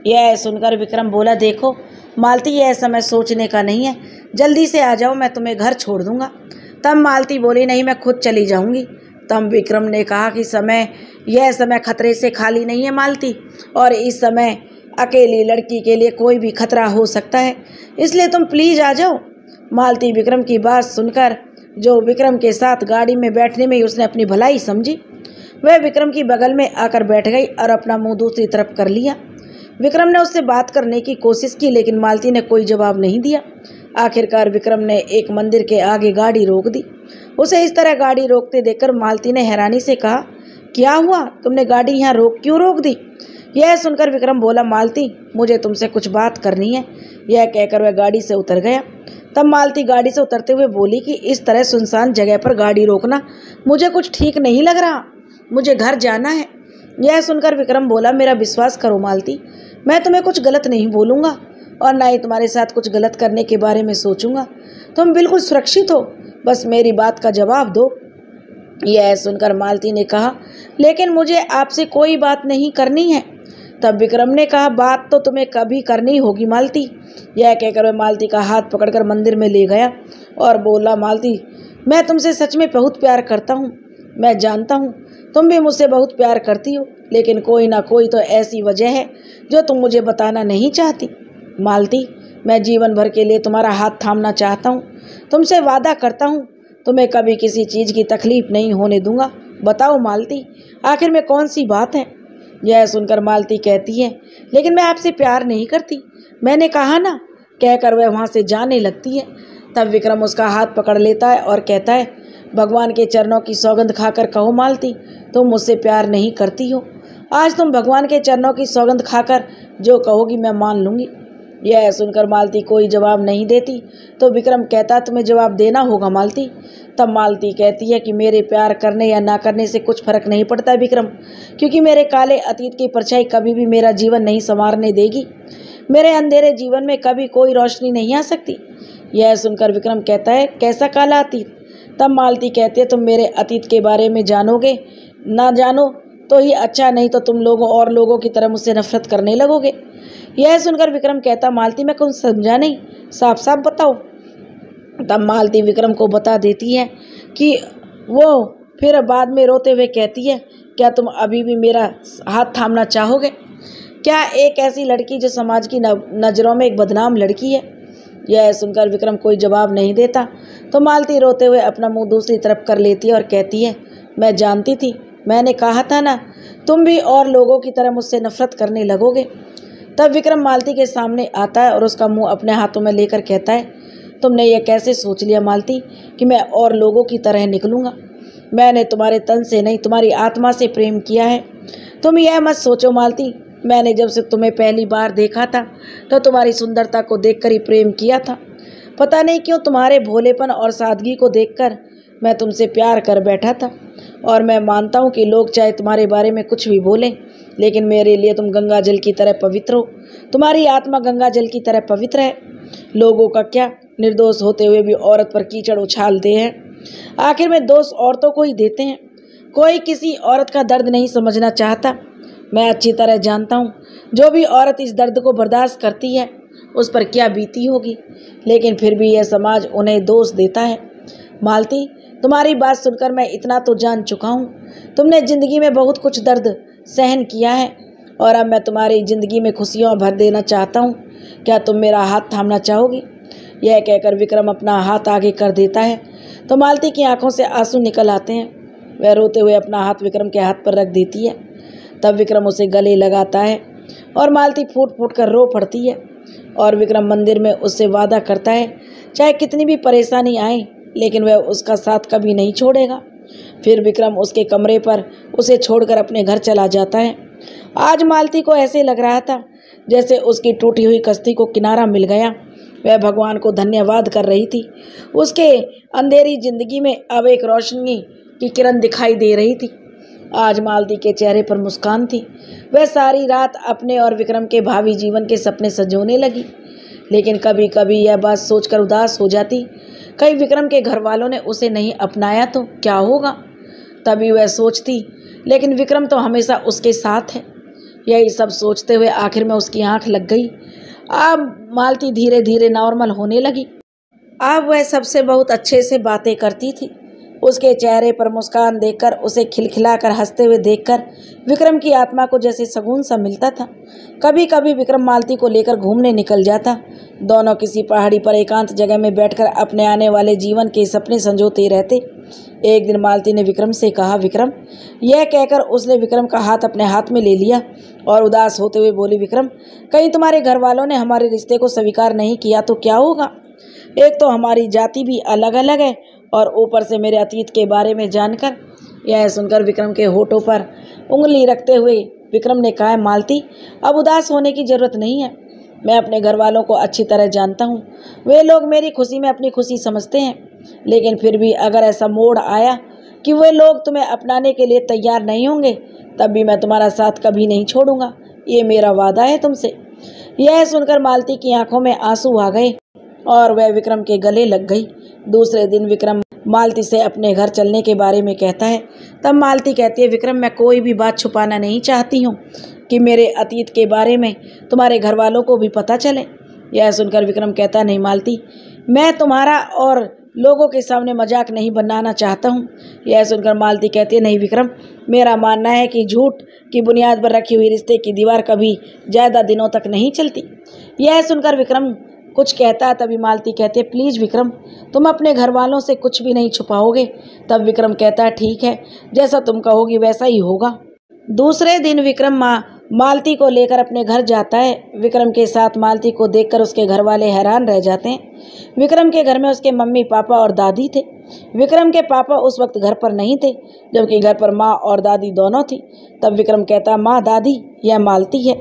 यह सुनकर विक्रम बोला, देखो मालती, यह समय सोचने का नहीं है, जल्दी से आ जाओ, मैं तुम्हें घर छोड़ दूंगा। तब मालती बोली, नहीं, मैं खुद चली जाऊंगी। तब विक्रम ने कहा कि यह समय खतरे से खाली नहीं है मालती, और इस समय अकेली लड़की के लिए कोई भी खतरा हो सकता है, इसलिए तुम प्लीज़ आ जाओ। मालती विक्रम की बात सुनकर, जो विक्रम के साथ गाड़ी में बैठने में ही उसने अपनी भलाई समझी, वह विक्रम की बगल में आकर बैठ गई और अपना मुंह दूसरी तरफ कर लिया। विक्रम ने उससे बात करने की कोशिश की, लेकिन मालती ने कोई जवाब नहीं दिया। आखिरकार विक्रम ने एक मंदिर के आगे गाड़ी रोक दी। उसे इस तरह गाड़ी रोकते देखकर मालती ने हैरानी से कहा, क्या हुआ, तुमने गाड़ी यहाँ क्यों रोक दी? यह सुनकर विक्रम बोला, मालती, मुझे तुमसे कुछ बात करनी है। यह कहकर वह गाड़ी से उतर गया। तब मालती गाड़ी से उतरते हुए बोली कि इस तरह सुनसान जगह पर गाड़ी रोकना मुझे कुछ ठीक नहीं लग रहा, मुझे घर जाना है। यह सुनकर विक्रम बोला, मेरा विश्वास करो मालती, मैं तुम्हें कुछ गलत नहीं बोलूँगा और ना ही तुम्हारे साथ कुछ गलत करने के बारे में सोचूंगा। तुम बिल्कुल सुरक्षित हो, बस मेरी बात का जवाब दो। यह सुनकर मालती ने कहा, लेकिन मुझे आपसे कोई बात नहीं करनी है। तब विक्रम ने कहा, बात तो तुम्हें कभी करनी होगी मालती। यह कहकर वह मालती का हाथ पकड़कर मंदिर में ले गया और बोला, मालती, मैं तुमसे सच में बहुत प्यार करता हूँ। मैं जानता हूँ तुम भी मुझसे बहुत प्यार करती हो, लेकिन कोई ना कोई तो ऐसी वजह है जो तुम मुझे बताना नहीं चाहती। मालती, मैं जीवन भर के लिए तुम्हारा हाथ थामना चाहता हूँ। तुमसे वादा करता हूँ, तुम्हें कभी किसी चीज़ की तकलीफ नहीं होने दूंगा। बताओ मालती, आखिर में कौन सी बात है? यह सुनकर मालती कहती है, लेकिन मैं आपसे प्यार नहीं करती, मैंने कहा ना, कहकर वह वहाँ से जाने लगती है। तब विक्रम उसका हाथ पकड़ लेता है और कहता है, भगवान के चरणों की सौगंध खाकर कहो मालती, तुम मुझसे प्यार नहीं करती हो। आज तुम भगवान के चरणों की सौगंध खाकर जो कहोगी मैं मान लूँगी। यह सुनकर मालती कोई जवाब नहीं देती तो विक्रम कहता, तुम्हें जवाब देना होगा मालती। तब मालती कहती है कि मेरे प्यार करने या ना करने से कुछ फर्क नहीं पड़ता विक्रम, क्योंकि मेरे काले अतीत की परछाई कभी भी मेरा जीवन नहीं संवारने देगी। मेरे अंधेरे जीवन में कभी कोई रोशनी नहीं आ सकती। यह सुनकर विक्रम कहता है, कैसा काला अतीत? तब मालती कहती है, तुम मेरे अतीत के बारे में जानोगे, ना जानो तो ही अच्छा, नहीं तो तुम लोगों की तरह मुझसे नफरत करने लगोगे। यह सुनकर विक्रम कहता, मालती, मैं कुछ समझा नहीं, साफ साफ बताओ। तब मालती विक्रम को बता देती है कि वो फिर बाद में रोते हुए कहती है, क्या तुम अभी भी मेरा हाथ थामना चाहोगे? क्या एक ऐसी लड़की जो समाज की नज़रों में एक बदनाम लड़की है? यह सुनकर विक्रम कोई जवाब नहीं देता तो मालती रोते हुए अपना मुंह दूसरी तरफ कर लेती है और कहती है, मैं जानती थी, मैंने कहा था ना, तुम भी और लोगों की तरह मुझसे नफरत करने लगोगे। तब विक्रम मालती के सामने आता है और उसका मुंह अपने हाथों में लेकर कहता है, तुमने ये कैसे सोच लिया मालती कि मैं और लोगों की तरह निकलूँगा? मैंने तुम्हारे तन से नहीं, तुम्हारी आत्मा से प्रेम किया है। तुम यह मत सोचो मालती, मैंने जब से तुम्हें पहली बार देखा था तो तुम्हारी सुंदरता को देखकर ही प्रेम किया था। पता नहीं क्यों तुम्हारे भोलेपन और सादगी को देखकर मैं तुमसे प्यार कर बैठा था। और मैं मानता हूँ कि लोग चाहे तुम्हारे बारे में कुछ भी बोलें, लेकिन मेरे लिए तुम गंगा जल की तरह पवित्र हो। तुम्हारी आत्मा गंगा जल की तरह पवित्र है। लोगों का क्या, निर्दोष होते हुए भी औरत पर कीचड़ उछालते हैं। आखिर में दोष औरतों को ही देते हैं। कोई किसी औरत का दर्द नहीं समझना चाहता। मैं अच्छी तरह जानता हूँ जो भी औरत इस दर्द को बर्दाश्त करती है उस पर क्या बीती होगी, लेकिन फिर भी यह समाज उन्हें दोष देता है। मालती, तुम्हारी बात सुनकर मैं इतना तो जान चुका हूँ, तुमने ज़िंदगी में बहुत कुछ दर्द सहन किया है और अब मैं तुम्हारी ज़िंदगी में खुशियाँ भर देना चाहता हूँ। क्या तुम मेरा हाथ थामना चाहोगी? यह कहकर विक्रम अपना हाथ आगे कर देता है तो मालती की आंखों से आंसू निकल आते हैं। वह रोते हुए अपना हाथ विक्रम के हाथ पर रख देती है। तब विक्रम उसे गले लगाता है और मालती फूट फूट कर रो पड़ती है और विक्रम मंदिर में उससे वादा करता है चाहे कितनी भी परेशानी आए लेकिन वह उसका साथ कभी नहीं छोड़ेगा। फिर विक्रम उसके कमरे पर उसे छोड़कर अपने घर चला जाता है। आज मालती को ऐसे लग रहा था जैसे उसकी टूटी हुई कश्ती को किनारा मिल गया। वह भगवान को धन्यवाद कर रही थी। उसके अंधेरी जिंदगी में अब एक रोशनी की किरण दिखाई दे रही थी। आज मालती के चेहरे पर मुस्कान थी। वह सारी रात अपने और विक्रम के भावी जीवन के सपने संजोने लगी, लेकिन कभी कभी यह बात सोचकर उदास हो जाती, कहीं विक्रम के घर वालों ने उसे नहीं अपनाया तो क्या होगा। तभी वह सोचती, लेकिन विक्रम तो हमेशा उसके साथ है। यही सब सोचते हुए आखिर में उसकी आंख लग गई। अब मालती धीरे धीरे नॉर्मल होने लगी। अब वह सबसे बहुत अच्छे से बातें करती थी। उसके चेहरे पर मुस्कान देखकर, उसे खिलखिलाकर हंसते हुए देखकर विक्रम की आत्मा को जैसे सुकून सा मिलता था। कभी कभी विक्रम मालती को लेकर घूमने निकल जाता। दोनों किसी पहाड़ी पर एकांत जगह में बैठकर अपने आने वाले जीवन के सपने संजोते रहते। एक दिन मालती ने विक्रम से कहा, विक्रम। यह कहकर उसने विक्रम का हाथ अपने हाथ में ले लिया और उदास होते हुए बोली, विक्रम, कहीं तुम्हारे घर वालों ने हमारे रिश्ते को स्वीकार नहीं किया तो क्या होगा। एक तो हमारी जाति भी अलग अलग है और ऊपर से मेरे अतीत के बारे में जानकर। यह सुनकर विक्रम के होठों पर उंगली रखते हुए विक्रम ने कहा, मालती, अब उदास होने की जरूरत नहीं है। मैं अपने घर वालों को अच्छी तरह जानता हूँ। वे लोग मेरी खुशी में अपनी खुशी समझते हैं, लेकिन फिर भी अगर ऐसा मोड़ आया कि वे लोग तुम्हें अपनाने के लिए तैयार नहीं होंगे, तब भी मैं तुम्हारा साथ कभी नहीं छोड़ूंगा। ये मेरा वादा है तुमसे। यह सुनकर मालती की आंखों में आंसू आ गए और वह विक्रम के गले लग गई। दूसरे दिन विक्रम मालती से अपने घर चलने के बारे में कहता है। तब मालती कहती है, विक्रम, मैं कोई भी बात छुपाना नहीं चाहती हूँ कि मेरे अतीत के बारे में तुम्हारे घर वालों को भी पता चले। यह सुनकर विक्रम कहता, नहीं मालती, मैं तुम्हारा और लोगों के सामने मजाक नहीं बनाना चाहता हूँ। यह सुनकर मालती कहती है, नहीं विक्रम, मेरा मानना है कि झूठ की बुनियाद पर रखी हुई रिश्ते की दीवार कभी ज़्यादा दिनों तक नहीं चलती। यह सुनकर विक्रम कुछ कहता है। तभी मालती कहती है, प्लीज़ विक्रम, तुम अपने घर वालों से कुछ भी नहीं छुपाओगे। तब विक्रम कहता है, ठीक है, जैसा तुम कहोगी वैसा ही होगा। दूसरे दिन विक्रम मालती को लेकर अपने घर जाता है। विक्रम के साथ मालती को देखकर उसके घर वाले हैरान रह जाते हैं। विक्रम के घर में उसके मम्मी पापा और दादी थे। विक्रम के पापा उस वक्त घर पर नहीं थे, जबकि घर पर माँ और दादी दोनों थी। तब विक्रम कहता, माँ, दादी, यह मालती है।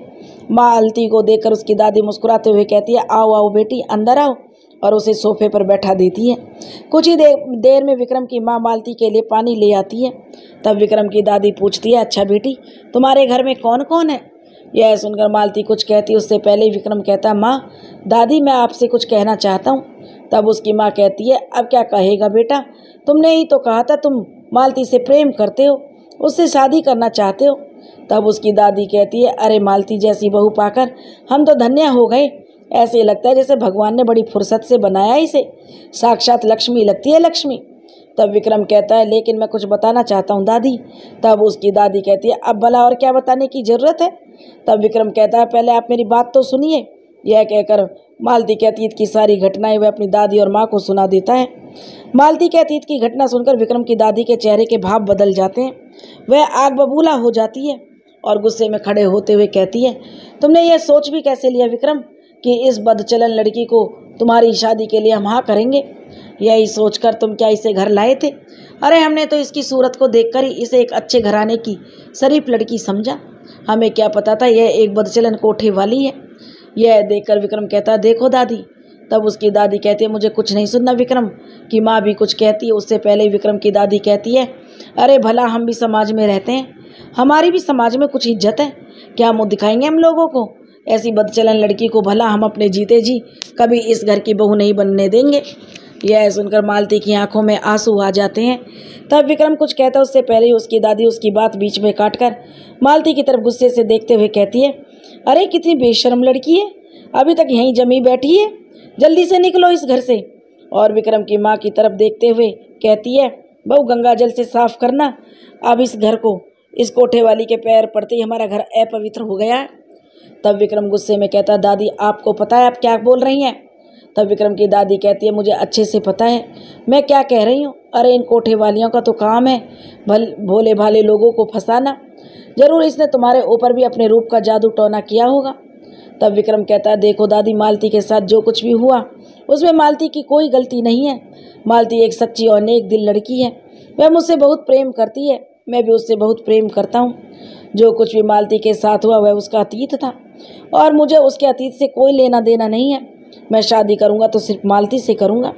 मालती को देखकर उसकी दादी मुस्कुराते हुए कहती है, आओ आओ बेटी, अंदर आओ, और उसे सोफे पर बैठा देती है। कुछ ही देर में विक्रम की माँ मालती के लिए पानी ले आती है। तब विक्रम की दादी पूछती है, अच्छा बेटी, तुम्हारे घर में कौन कौन है। यह सुनकर मालती कुछ कहती, उससे पहले विक्रम कहता, माँ, दादी, मैं आपसे कुछ कहना चाहता हूँ। तब उसकी माँ कहती है, अब क्या कहेगा बेटा, तुमने ही तो कहा था तुम मालती से प्रेम करते हो, उससे शादी करना चाहते हो। तब उसकी दादी कहती है, अरे मालती जैसी बहू पाकर हम तो धन्य हो गए। ऐसे लगता है जैसे भगवान ने बड़ी फुर्सत से बनाया इसे, साक्षात लक्ष्मी लगती है, लक्ष्मी। तब विक्रम कहता है, लेकिन मैं कुछ बताना चाहता हूँ दादी। तब उसकी दादी कहती है, अब भला और क्या बताने की ज़रूरत है। तब विक्रम कहता है, पहले आप मेरी बात तो सुनिए। यह कहकर मालती के अतीत की सारी घटनाएं वह अपनी दादी और माँ को सुना देता है। मालती के अतीत की घटना सुनकर विक्रम की दादी के चेहरे के भाव बदल जाते हैं। वह आग बबूला हो जाती है और गुस्से में खड़े होते हुए कहती है, तुमने यह सोच भी कैसे लिया विक्रम कि इस बदचलन लड़की को तुम्हारी शादी के लिए हम हाँ करेंगे। यही सोचकर तुम क्या इसे घर लाए थे। अरे हमने तो इसकी सूरत को देखकर ही इसे एक अच्छे घराने की शरीफ लड़की समझा। हमें क्या पता था यह एक बदचलन कोठे वाली है। यह देखकर विक्रम कहता, देखो दादी। तब उसकी दादी कहती है, मुझे कुछ नहीं सुनना विक्रम की माँ भी कुछ कहती है। उससे पहले विक्रम की दादी कहती है, अरे भला हम भी समाज में रहते हैं, हमारी भी समाज में कुछ इज्जत है। क्या मुँह दिखाएंगे हम लोगों को। ऐसी बदचलन लड़की को भला हम अपने जीते जी कभी इस घर की बहू नहीं बनने देंगे। यह सुनकर मालती की आंखों में आंसू आ जाते हैं। तब विक्रम कुछ कहता, उससे पहले ही उसकी दादी उसकी बात बीच में काटकर मालती की तरफ गुस्से से देखते हुए कहती है, अरे कितनी बेशर्म लड़की है, अभी तक यहीं जमी बैठी है, जल्दी से निकलो इस घर से। और विक्रम की माँ की तरफ देखते हुए कहती है, बहू गंगा जल से साफ करना। अब इस घर को, इस कोठे वाली के पैर पड़ते ही हमारा घर अपवित्र हो गया है। तब विक्रम गुस्से में कहता, दादी आपको पता है आप क्या बोल रही हैं। तब विक्रम की दादी कहती है, मुझे अच्छे से पता है मैं क्या कह रही हूँ। अरे इन कोठे वालियों का तो काम है भोले भाले लोगों को फंसाना। जरूर इसने तुम्हारे ऊपर भी अपने रूप का जादू टोना किया होगा। तब विक्रम कहता है, देखो दादी, मालती के साथ जो कुछ भी हुआ उसमें मालती की कोई गलती नहीं है। मालती एक सच्ची और नेक दिल लड़की है। वह मुझसे बहुत प्रेम करती है, मैं भी उससे बहुत प्रेम करता हूँ। जो कुछ भी मालती के साथ हुआ वह उसका अतीत था और मुझे उसके अतीत से कोई लेना देना नहीं है। मैं शादी करूँगा तो सिर्फ मालती से करूँगा।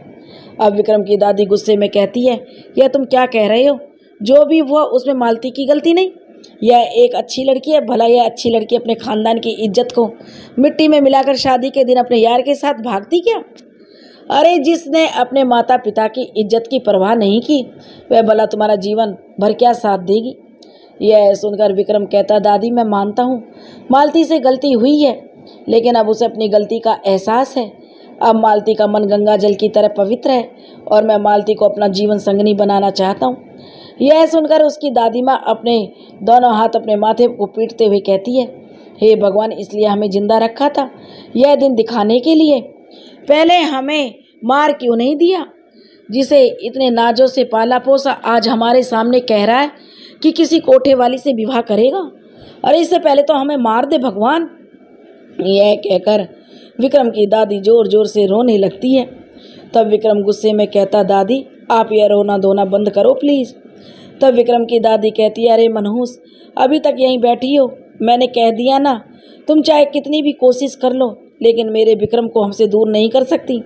अब विक्रम की दादी गुस्से में कहती है, यह तुम क्या कह रहे हो? जो भी हुआ उसमें मालती की गलती नहीं। यह एक अच्छी लड़की है। भला यह अच्छी लड़की अपने खानदान की इज्जत को मिट्टी में मिलाकर शादी के दिन अपने यार के साथ भागती क्या? अरे जिसने अपने माता पिता की इज्जत की परवाह नहीं की वह भला तुम्हारा जीवन भर क्या साथ देगी? यह सुनकर विक्रम कहता, दादी मैं मानता हूँ मालती से गलती हुई है, लेकिन अब उसे अपनी गलती का एहसास है। अब मालती का मन गंगा जल की तरह पवित्र है और मैं मालती को अपना जीवन संगनी बनाना चाहता हूँ। यह सुनकर उसकी दादी माँ अपने दोनों हाथ अपने माथे को पीटते हुए कहती है, हे भगवान, इसलिए हमें जिंदा रखा था यह दिन दिखाने के लिए। पहले हमें मार क्यों नहीं दिया? जिसे इतने नाजों से पाला पोसा आज हमारे सामने कह रहा है कि किसी कोठे वाली से विवाह करेगा। अरे इससे पहले तो हमें मार दे भगवान। यह कहकर विक्रम की दादी जोर जोर से रोने लगती है। तब विक्रम गुस्से में कहता, दादी आप यह रोना धोना बंद करो प्लीज़। तब विक्रम की दादी कहती है, अरे मनहूस, अभी तक यहीं बैठी हो? मैंने कह दिया ना, तुम चाहे कितनी भी कोशिश कर लो लेकिन मेरे विक्रम को हमसे दूर नहीं कर सकती,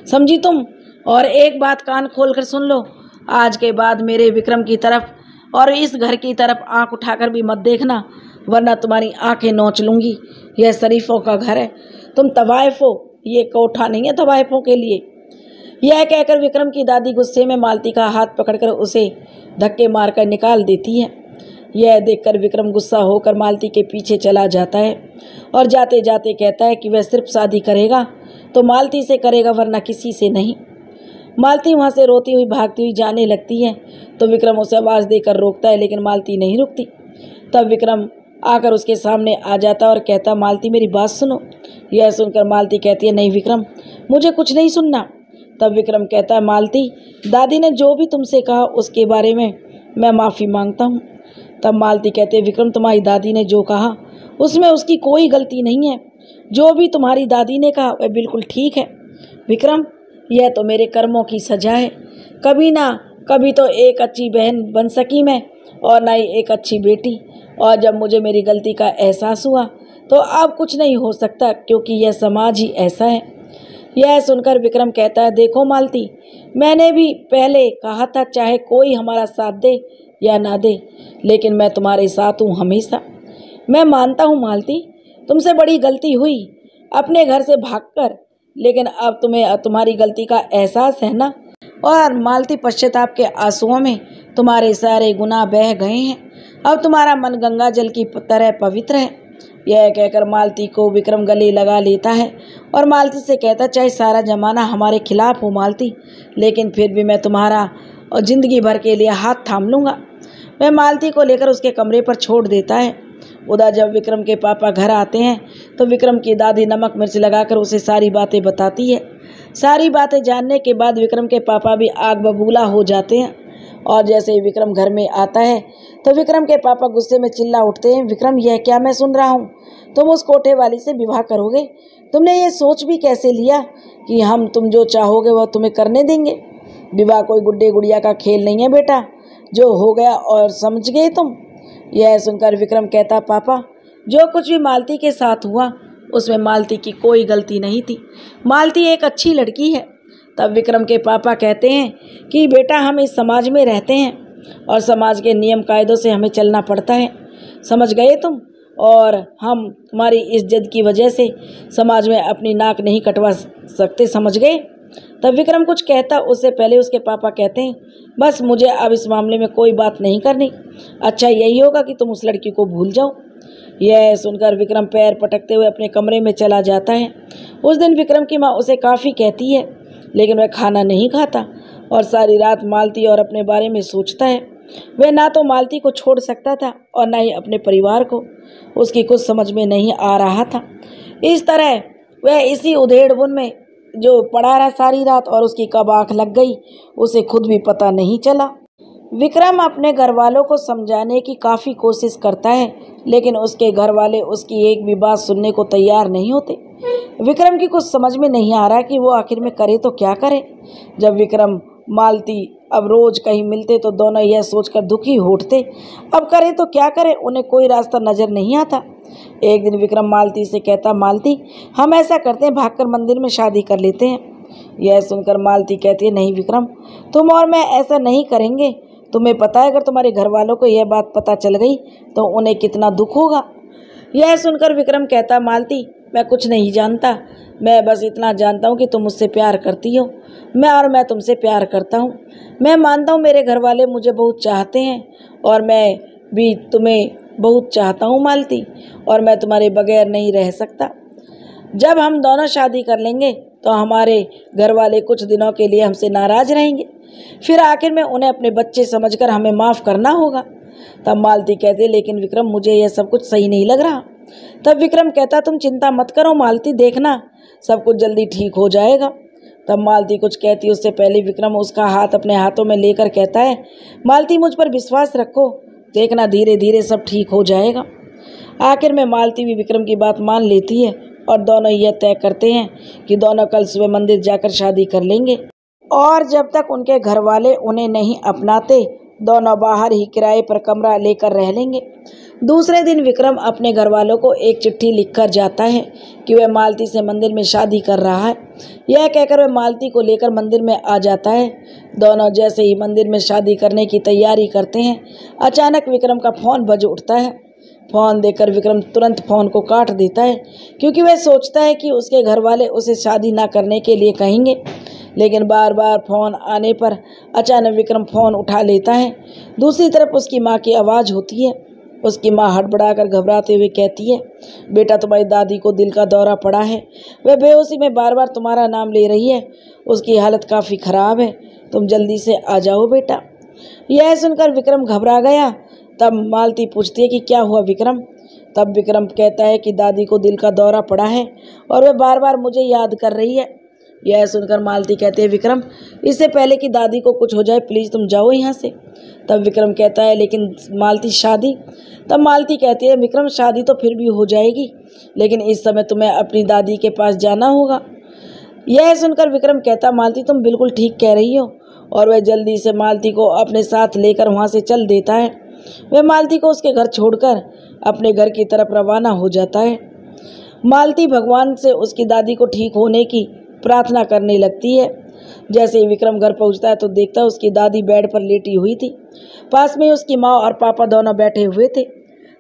समझी तुम? और एक बात कान खोल कर सुन लो, आज के बाद मेरे विक्रम की तरफ और इस घर की तरफ आंख उठाकर भी मत देखना, वरना तुम्हारी आंखें नोच लूँगी। यह शरीफों का घर है, तुम तवाइफ हो, ये कोठा नहीं है तवाइफों के लिए। यह कहकर विक्रम की दादी गुस्से में मालती का हाथ पकड़कर उसे धक्के मारकर निकाल देती है। यह देखकर विक्रम गुस्सा होकर मालती के पीछे चला जाता है और जाते जाते कहता है कि वह सिर्फ शादी करेगा तो मालती से करेगा, वरना किसी से नहीं। मालती वहाँ से रोती हुई भागती हुई जाने लगती है तो विक्रम उसे आवाज़ देकर रोकता है, लेकिन मालती नहीं रुकती। तब विक्रम आकर उसके सामने आ जाता और कहता, मालती मेरी बात सुनो। यह सुनकर मालती कहती है, नहीं विक्रम, मुझे कुछ नहीं सुनना। तब विक्रम कहता है, मालती, दादी ने जो भी तुमसे कहा उसके बारे में मैं माफ़ी मांगता हूँ। तब मालती कहते, विक्रम तुम्हारी दादी ने जो कहा उसमें उसकी कोई गलती नहीं है। जो भी तुम्हारी दादी ने कहा वह बिल्कुल ठीक है। विक्रम, यह तो मेरे कर्मों की सजा है। कभी ना कभी तो एक अच्छी बहन बन सकी मैं और ना ही एक अच्छी बेटी, और जब मुझे मेरी गलती का एहसास हुआ तो अब कुछ नहीं हो सकता, क्योंकि यह समाज ही ऐसा है। यह सुनकर विक्रम कहता है, देखो मालती, मैंने भी पहले कहा था चाहे कोई हमारा साथ दे या ना दे, लेकिन मैं तुम्हारे साथ हूँ हमेशा। मैं मानता हूँ मालती, तुमसे बड़ी गलती हुई अपने घर से भागकर, लेकिन अब तुम्हें तुम्हारी गलती का एहसास है ना। और मालती, पश्चाताप के आंसुओं में तुम्हारे सारे गुनाह बह गए हैं। अब तुम्हारा मन गंगा जल की तरह पवित्र है। यह कहकर मालती को विक्रम गले लगा लेता है और मालती से कहता, चाहे सारा जमाना हमारे खिलाफ हो मालती, लेकिन फिर भी मैं तुम्हारा और ज़िंदगी भर के लिए हाथ थाम लूँगा। वह मालती को लेकर उसके कमरे पर छोड़ देता है। उधर जब विक्रम के पापा घर आते हैं तो विक्रम की दादी नमक मिर्च लगाकर उसे सारी बातें बताती है। सारी बातें जानने के बाद विक्रम के पापा भी आग बबूला हो जाते हैं और जैसे ही विक्रम घर में आता है तो विक्रम के पापा गुस्से में चिल्ला उठते हैं, विक्रम, यह क्या मैं सुन रहा हूँ? तुम उस कोठे वाली से विवाह करोगे? तुमने ये सोच भी कैसे लिया कि हम तुम जो चाहोगे वह तुम्हें करने देंगे? विवाह कोई गुड्डे गुड़िया का खेल नहीं है बेटा, जो हो गया और समझ गए तुम। यह सुनकर विक्रम कहता, पापा, जो कुछ भी मालती के साथ हुआ उसमें मालती की कोई गलती नहीं थी। मालती एक अच्छी लड़की है। तब विक्रम के पापा कहते हैं कि बेटा, हम इस समाज में रहते हैं और समाज के नियम कायदों से हमें चलना पड़ता है, समझ गए तुम? और हम तुम्हारी इस जिद की वजह से समाज में अपनी नाक नहीं कटवा सकते, समझ गए? तब विक्रम कुछ कहता उससे पहले उसके पापा कहते हैं, बस मुझे अब इस मामले में कोई बात नहीं करनी। अच्छा यही होगा कि तुम उस लड़की को भूल जाओ। यह सुनकर विक्रम पैर पटकते हुए अपने कमरे में चला जाता है। उस दिन विक्रम की माँ उसे काफ़ी कहती है, लेकिन वह खाना नहीं खाता और सारी रात मालती और अपने बारे में सोचता है। वह ना तो मालती को छोड़ सकता था और ना ही अपने परिवार को। उसकी कुछ समझ में नहीं आ रहा था। इस तरह वह इसी उधेड़ बुन में जो पड़ा रहा सारी रात और उसकी कब आँख लग गई उसे खुद भी पता नहीं चला। विक्रम अपने घर वालों को समझाने की काफ़ी कोशिश करता है, लेकिन उसके घर वाले उसकी एक भी बात सुनने को तैयार नहीं होते। विक्रम की कुछ समझ में नहीं आ रहा कि वो आखिर में करे तो क्या करे। जब विक्रम मालती अब रोज कहीं मिलते तो दोनों यह सोचकर दुखी हो उठते, अब करे तो क्या करे, उन्हें कोई रास्ता नजर नहीं आता। एक दिन विक्रम मालती से कहता, मालती हम ऐसा करते हैं, भागकर मंदिर में शादी कर लेते हैं। यह सुनकर मालती कहती है, नहीं विक्रम, तुम और मैं ऐसा नहीं करेंगे। तुम्हें पता है अगर तुम्हारे घर वालों को यह बात पता चल गई तो उन्हें कितना दुख होगा। यह सुनकर विक्रम कहता, मालती मैं कुछ नहीं जानता, मैं बस इतना जानता हूँ कि तुम मुझसे प्यार करती हो, मैं तुमसे प्यार करता हूँ। मैं मानता हूँ मेरे घर वाले मुझे बहुत चाहते हैं और मैं भी तुम्हें बहुत चाहता हूँ मालती, और मैं तुम्हारे बगैर नहीं रह सकता। जब हम दोनों शादी कर लेंगे तो हमारे घर वाले कुछ दिनों के लिए हमसे नाराज रहेंगे, फिर आखिर में उन्हें अपने बच्चे समझकर हमें माफ़ करना होगा। तब मालती कहते, लेकिन विक्रम मुझे यह सब कुछ सही नहीं लग रहा। तब विक्रम कहता, तुम चिंता मत करो मालती, देखना सब कुछ जल्दी ठीक हो जाएगा। तब मालती कुछ कहती उससे पहले विक्रम उसका हाथ अपने हाथों में लेकर कहता है, मालती मुझ पर विश्वास रखो, देखना धीरे धीरे सब ठीक हो जाएगा। आखिर में मालती भी विक्रम की बात मान लेती है और दोनों यह तय करते हैं कि दोनों कल सुबह मंदिर जाकर शादी कर लेंगे, और जब तक उनके घर वाले उन्हें नहीं अपनाते दोनों बाहर ही किराए पर कमरा लेकर रह लेंगे। दूसरे दिन विक्रम अपने घर वालों को एक चिट्ठी लिखकर जाता है कि वह मालती से मंदिर में शादी कर रहा है। यह कहकर वह मालती को लेकर मंदिर में आ जाता है। दोनों जैसे ही मंदिर में शादी करने की तैयारी करते हैं, अचानक विक्रम का फ़ोन बज उठता है। फ़ोन देखकर विक्रम तुरंत फ़ोन को काट देता है, क्योंकि वह सोचता है कि उसके घर वाले उसे शादी ना करने के लिए कहेंगे। लेकिन बार बार फ़ोन आने पर अचानक विक्रम फ़ोन उठा लेता है। दूसरी तरफ उसकी माँ की आवाज़ होती है। उसकी माँ हड़बड़ाकर घबराते हुए कहती है, बेटा तुम्हारी दादी को दिल का दौरा पड़ा है, वह बेहोशी में बार बार तुम्हारा नाम ले रही है, उसकी हालत काफ़ी ख़राब है, तुम जल्दी से आ जाओ बेटा। यह सुनकर विक्रम घबरा गया। तब मालती पूछती है कि क्या हुआ विक्रम। तब विक्रम कहता है कि दादी को दिल का दौरा पड़ा है और वह बार बार मुझे याद कर रही है। यह सुनकर मालती कहती है, विक्रम इससे पहले कि दादी को कुछ हो जाए प्लीज़ तुम जाओ यहाँ से। तब विक्रम कहता है, लेकिन मालती शादी। तब मालती कहती है, विक्रम शादी तो फिर भी हो जाएगी, लेकिन इस समय तुम्हें अपनी दादी के पास जाना होगा। यह सुनकर विक्रम कहता, मालती तुम बिल्कुल ठीक कह रही हो, और वह जल्दी से मालती को अपने साथ लेकर वहाँ से चल देता है। वह मालती को उसके घर छोड़कर अपने घर की तरफ रवाना हो जाता है। मालती भगवान से उसकी दादी को ठीक होने की प्रार्थना करने लगती है। जैसे ही विक्रम घर पहुंचता है तो देखता है उसकी दादी बेड पर लेटी हुई थी, पास में उसकी माँ और पापा दोनों बैठे हुए थे।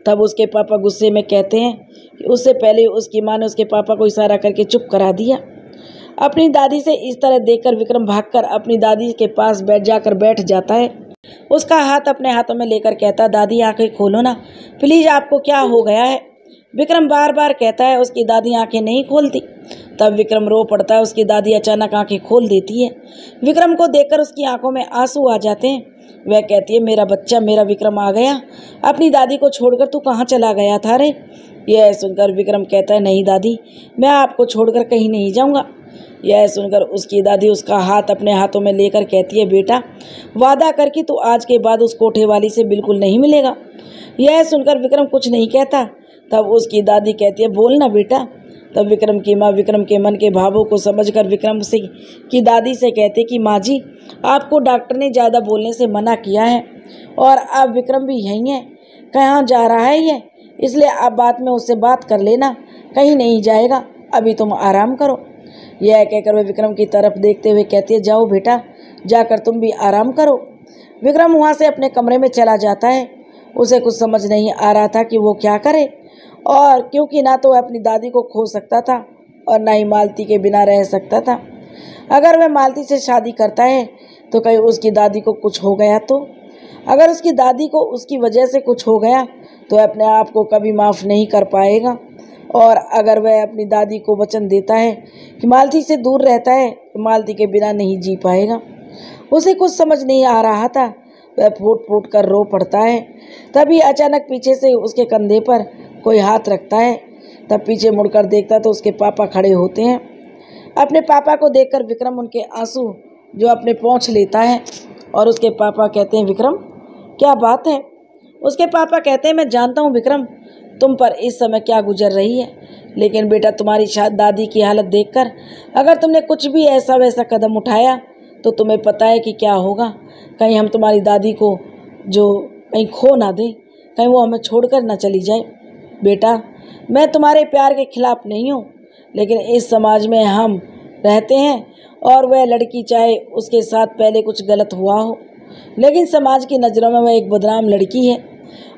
तब उसके पापा गुस्से में कहते हैं कि उससे पहले उसकी माँ ने उसके पापा को इशारा करके चुप करा दिया। अपनी दादी से इस तरह देखकर विक्रम भागकर अपनी दादी के पास बैठ जाता है। उसका हाथ अपने हाथों में लेकर कहता, दादी आंखें खोलो ना प्लीज़, आपको क्या हो गया है। विक्रम बार बार कहता है, उसकी दादी आंखें नहीं खोलती। तब विक्रम रो पड़ता है। उसकी दादी अचानक आंखें खोल देती है। विक्रम को देखकर उसकी आंखों में आंसू आ जाते हैं। वह कहती है, मेरा बच्चा, मेरा विक्रम आ गया, अपनी दादी को छोड़कर तू कहाँ चला गया था रे। यह सुनकर विक्रम कहता है, नहीं दादी, मैं आपको छोड़कर कहीं नहीं जाऊँगा। यह सुनकर उसकी दादी उसका हाथ अपने हाथों में लेकर कहती है, बेटा वादा कर कि तू आज के बाद उस कोठे वाली से बिल्कुल नहीं मिलेगा। यह सुनकर विक्रम कुछ नहीं कहता। तब उसकी दादी कहती है, बोल ना बेटा। तब विक्रम की माँ विक्रम के मन के भावों को समझकर विक्रम से की दादी से कहते कि माँ जी, आपको डॉक्टर ने ज़्यादा बोलने से मना किया है और अब विक्रम भी यहीं है, कहाँ जा रहा है ये, इसलिए आप बाद में उससे बात कर लेना, कहीं नहीं जाएगा, अभी तुम आराम करो। यह कहकर वह विक्रम की तरफ देखते हुए कहती है, जाओ बेटा, जाकर तुम भी आराम करो। विक्रम वहाँ से अपने कमरे में चला जाता है। उसे कुछ समझ नहीं आ रहा था कि वो क्या करे, और क्योंकि ना तो वह अपनी दादी को खो सकता था और ना ही मालती के बिना रह सकता था। अगर वह मालती से शादी करता है तो कहीं उसकी दादी को कुछ हो गया तो, अगर उसकी दादी को उसकी वजह से कुछ हो गया तो अपने आप को कभी माफ़ नहीं कर पाएगा, और अगर वह अपनी दादी को वचन देता है कि मालती से दूर रहता है तो मालती के बिना नहीं जी पाएगा। उसे कुछ समझ नहीं आ रहा था। वह फूट फूट कर रो पड़ता है। तभी अचानक पीछे से उसके कंधे पर कोई हाथ रखता है। तब पीछे मुड़कर देखता तो उसके पापा खड़े होते हैं। अपने पापा को देखकर विक्रम उनके आंसू जो अपने पोंछ लेता है और उसके पापा कहते हैं, विक्रम क्या बात है? उसके पापा कहते हैं, मैं जानता हूँ विक्रम तुम पर इस समय क्या गुजर रही है, लेकिन बेटा तुम्हारी दादी की हालत देखकर अगर तुमने कुछ भी ऐसा वैसा कदम उठाया तो तुम्हें पता है कि क्या होगा। कहीं हम तुम्हारी दादी को जो कहीं खो ना दें, कहीं वो हमें छोड़कर ना चली जाए। बेटा मैं तुम्हारे प्यार के खिलाफ नहीं हूँ, लेकिन इस समाज में हम रहते हैं और वह लड़की चाहे उसके साथ पहले कुछ गलत हुआ हो, लेकिन समाज की नज़रों में वह एक बदनाम लड़की है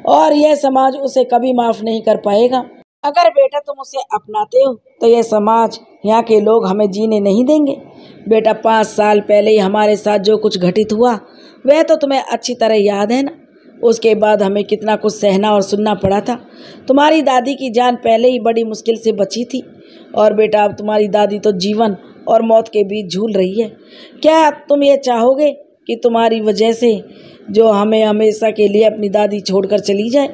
और यह समाज उसे कभी माफ़ नहीं कर पाएगा। अगर बेटा तुम उसे अपनाते हो तो यह समाज, यहाँ के लोग हमें जीने नहीं देंगे। बेटा 5 साल पहले ही हमारे साथ जो कुछ घटित हुआ वह तो तुम्हें अच्छी तरह याद है ना। उसके बाद हमें कितना कुछ सहना और सुनना पड़ा था। तुम्हारी दादी की जान पहले ही बड़ी मुश्किल से बची थी और बेटा अब तुम्हारी दादी तो जीवन और मौत के बीच झूल रही है। क्या तुम ये चाहोगे कि तुम्हारी वजह से जो हमें हमेशा के लिए अपनी दादी छोड़कर चली जाए?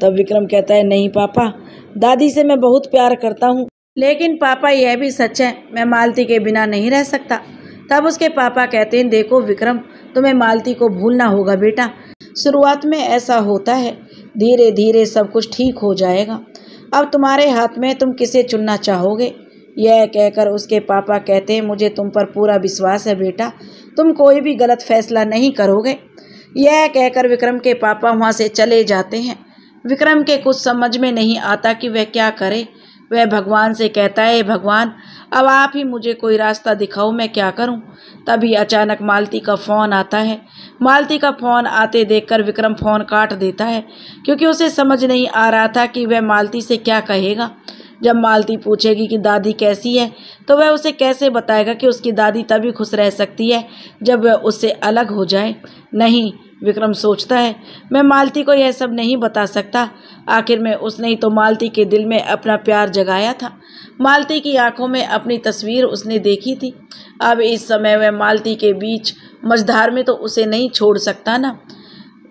तब विक्रम कहता है, नहीं पापा, दादी से मैं बहुत प्यार करता हूँ, लेकिन पापा यह भी सच है मैं मालती के बिना नहीं रह सकता। तब उसके पापा कहते हैं, देखो विक्रम तुम्हें मालती को भूलना होगा बेटा। शुरुआत में ऐसा होता है, धीरे धीरे सब कुछ ठीक हो जाएगा। अब तुम्हारे हाथ में, तुम किसे चुनना चाहोगे? यह कहकर उसके पापा कहते हैं, मुझे तुम पर पूरा विश्वास है बेटा, तुम कोई भी गलत फैसला नहीं करोगे। यह कहकर विक्रम के पापा वहाँ से चले जाते हैं। विक्रम के कुछ समझ में नहीं आता कि वह क्या करे। वह भगवान से कहता है, भगवान अब आप ही मुझे कोई रास्ता दिखाओ, मैं क्या करूं? तभी अचानक मालती का फ़ोन आता है। मालती का फ़ोन आते देखकर विक्रम फ़ोन काट देता है, क्योंकि उसे समझ नहीं आ रहा था कि वह मालती से क्या कहेगा। जब मालती पूछेगी कि दादी कैसी है तो वह उसे कैसे बताएगा कि उसकी दादी तभी खुश रह सकती है जब वह उससे अलग हो जाए। नहीं, विक्रम सोचता है, मैं मालती को यह सब नहीं बता सकता। आखिर में उसने ही तो मालती के दिल में अपना प्यार जगाया था। मालती की आंखों में अपनी तस्वीर उसने देखी थी। अब इस समय वह मालती के बीच मझधार में तो उसे नहीं छोड़ सकता ना।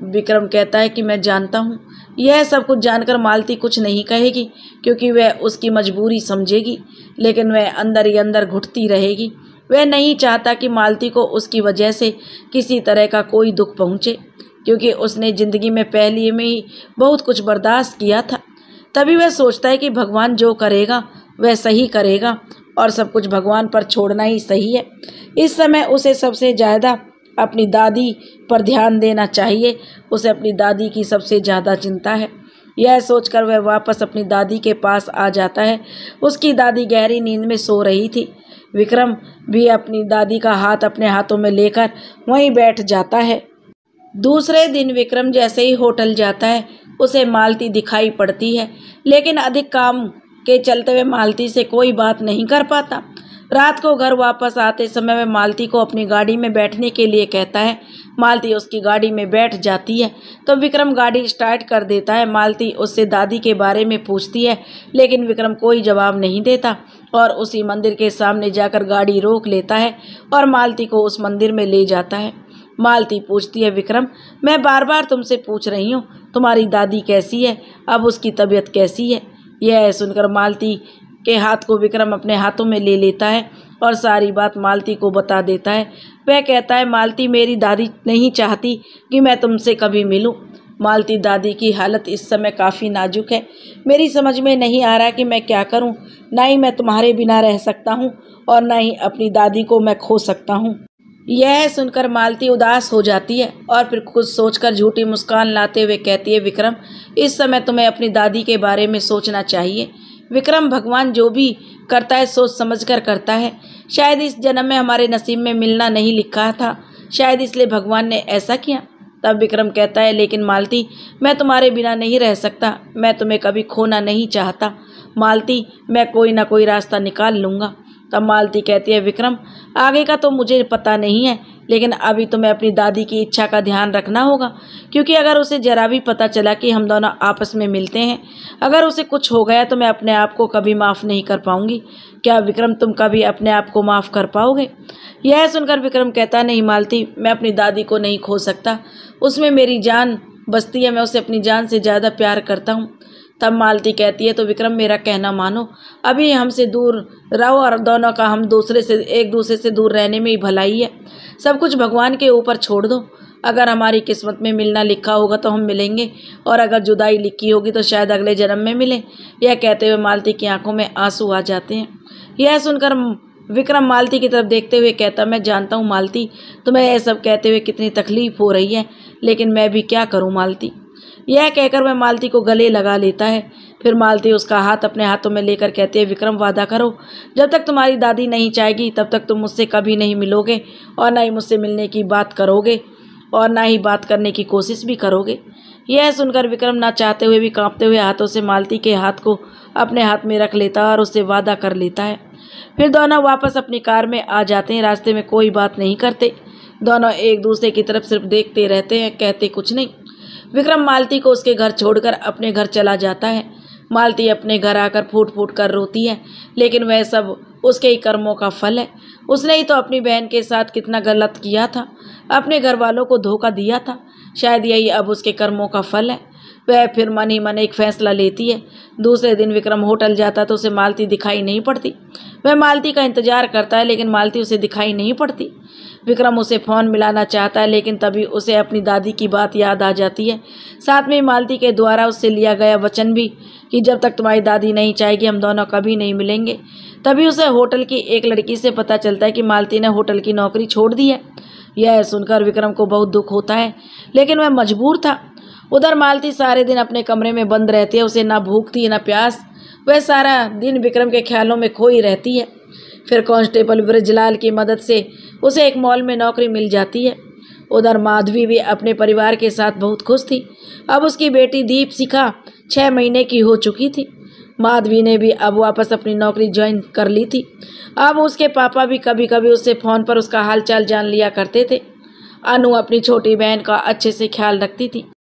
विक्रम कहता है कि मैं जानता हूँ। यह सब कुछ जानकर मालती कुछ नहीं कहेगी, क्योंकि वह उसकी मजबूरी समझेगी, लेकिन वह अंदर ही अंदर घुटती रहेगी। वह नहीं चाहता कि मालती को उसकी वजह से किसी तरह का कोई दुख पहुँचे, क्योंकि उसने ज़िंदगी में पहले में ही बहुत कुछ बर्दाश्त किया था। तभी वह सोचता है कि भगवान जो करेगा वह सही करेगा और सब कुछ भगवान पर छोड़ना ही सही है। इस समय उसे सबसे ज़्यादा अपनी दादी पर ध्यान देना चाहिए। उसे अपनी दादी की सबसे ज़्यादा चिंता है। यह सोचकर वह वापस अपनी दादी के पास आ जाता है। उसकी दादी गहरी नींद में सो रही थी। विक्रम भी अपनी दादी का हाथ अपने हाथों में लेकर वहीं बैठ जाता है। दूसरे दिन विक्रम जैसे ही होटल जाता है उसे मालती दिखाई पड़ती है, लेकिन अधिक काम के चलते हुए मालती से कोई बात नहीं कर पाता। रात को घर वापस आते समय वह मालती को अपनी गाड़ी में बैठने के लिए कहता है। मालती उसकी गाड़ी में बैठ जाती है तो विक्रम गाड़ी स्टार्ट कर देता है। मालती उससे दादी के बारे में पूछती है, लेकिन विक्रम कोई जवाब नहीं देता और उसी मंदिर के सामने जाकर गाड़ी रोक लेता है और मालती को उस मंदिर में ले जाता है। मालती पूछती है, विक्रम मैं बार बार तुमसे पूछ रही हूँ तुम्हारी दादी कैसी है, अब उसकी तबीयत कैसी है? यह सुनकर मालती के हाथ को विक्रम अपने हाथों में ले लेता है और सारी बात मालती को बता देता है। वह कहता है, मालती मेरी दादी नहीं चाहती कि मैं तुमसे कभी मिलूं। मालती दादी की हालत इस समय काफ़ी नाजुक है। मेरी समझ में नहीं आ रहा कि मैं क्या करूं। ना ही मैं तुम्हारे बिना रह सकता हूं और ना ही अपनी दादी को मैं खो सकता हूं। यह सुनकर मालती उदास हो जाती है और फिर कुछ सोचकर झूठी मुस्कान लाते हुए कहती है, विक्रम इस समय तुम्हें अपनी दादी के बारे में सोचना चाहिए। विक्रम भगवान जो भी करता है सोच समझकर करता है। शायद इस जन्म में हमारे नसीब में मिलना नहीं लिखा था, शायद इसलिए भगवान ने ऐसा किया। तब विक्रम कहता है, लेकिन मालती मैं तुम्हारे बिना नहीं रह सकता, मैं तुम्हें कभी खोना नहीं चाहता। मालती मैं कोई ना कोई रास्ता निकाल लूँगा। तब मालती कहती है, विक्रम आगे का तो मुझे पता नहीं है, लेकिन अभी तुम्हें अपनी दादी की इच्छा का ध्यान रखना होगा, क्योंकि अगर उसे ज़रा भी पता चला कि हम दोनों आपस में मिलते हैं, अगर उसे कुछ हो गया तो मैं अपने आप को कभी माफ़ नहीं कर पाऊंगी। क्या विक्रम तुम कभी अपने आप को माफ़ कर पाओगे? यह सुनकर विक्रम कहता, नहीं मालती मैं अपनी दादी को नहीं खो सकता, उसमें मेरी जान बसती है, मैं उसे अपनी जान से ज़्यादा प्यार करता हूँ। तब मालती कहती है, तो विक्रम मेरा कहना मानो, अभी हमसे दूर रहो और दोनों का हम एक दूसरे से दूर रहने में ही भलाई है। सब कुछ भगवान के ऊपर छोड़ दो। अगर हमारी किस्मत में मिलना लिखा होगा तो हम मिलेंगे, और अगर जुदाई लिखी होगी तो शायद अगले जन्म में मिले। यह कहते हुए मालती की आंखों में आंसू आ जाते हैं। यह सुनकर विक्रम मालती की तरफ देखते हुए कहता, मैं जानता हूँ मालती, तुम्हें यह सब कहते हुए कितनी तकलीफ हो रही है, लेकिन मैं भी क्या करूँ मालती। यह कहकर वह मालती को गले लगा लेता है। फिर मालती उसका हाथ अपने हाथों में लेकर कहती है, विक्रम वादा करो, जब तक तुम्हारी दादी नहीं चाहेगी तब तक तुम मुझसे कभी नहीं मिलोगे, और ना ही मुझसे मिलने की बात करोगे, और ना ही बात करने की कोशिश भी करोगे। यह सुनकर विक्रम ना चाहते हुए भी कांपते हुए हाथों से मालती के हाथ को अपने हाथ में रख लेता है और उससे वादा कर लेता है। फिर दोनों वापस अपनी कार में आ जाते हैं। रास्ते में कोई बात नहीं करते, दोनों एक दूसरे की तरफ सिर्फ देखते रहते हैं, कहते कुछ नहीं। विक्रम मालती को उसके घर छोड़कर अपने घर चला जाता है। मालती अपने घर आकर फूट फूट कर रोती है, लेकिन वह सब उसके ही कर्मों का फल है। उसने ही तो अपनी बहन के साथ कितना गलत किया था, अपने घर वालों को धोखा दिया था। शायद यही अब उसके कर्मों का फल है। वह फिर मन ही मन एक फैसला लेती है। दूसरे दिन विक्रम होटल जाता तो उसे मालती दिखाई नहीं पड़ती। वह मालती का इंतजार करता है, लेकिन मालती उसे दिखाई नहीं पड़ती। विक्रम उसे फ़ोन मिलाना चाहता है, लेकिन तभी उसे अपनी दादी की बात याद आ जाती है। साथ में मालती के द्वारा उससे लिया गया वचन भी, कि जब तक तुम्हारी दादी नहीं चाहेगी हम दोनों कभी नहीं मिलेंगे। तभी उसे होटल की एक लड़की से पता चलता है कि मालती ने होटल की नौकरी छोड़ दी है। यह सुनकर विक्रम को बहुत दुख होता है, लेकिन वह मजबूर था। उधर मालती सारे दिन अपने कमरे में बंद रहती है। उसे ना भूख थी ना प्यास। वह सारा दिन विक्रम के ख्यालों में खोई रहती है। फिर कांस्टेबल ब्रजलाल की मदद से उसे एक मॉल में नौकरी मिल जाती है। उधर माधवी भी अपने परिवार के साथ बहुत खुश थी। अब उसकी बेटी दीपशिखा 6 महीने की हो चुकी थी। माधवी ने भी अब वापस अपनी नौकरी ज्वाइन कर ली थी। अब उसके पापा भी कभी कभी उससे फ़ोन पर उसका हालचाल जान लिया करते थे। अनु अपनी छोटी बहन का अच्छे से ख्याल रखती थी।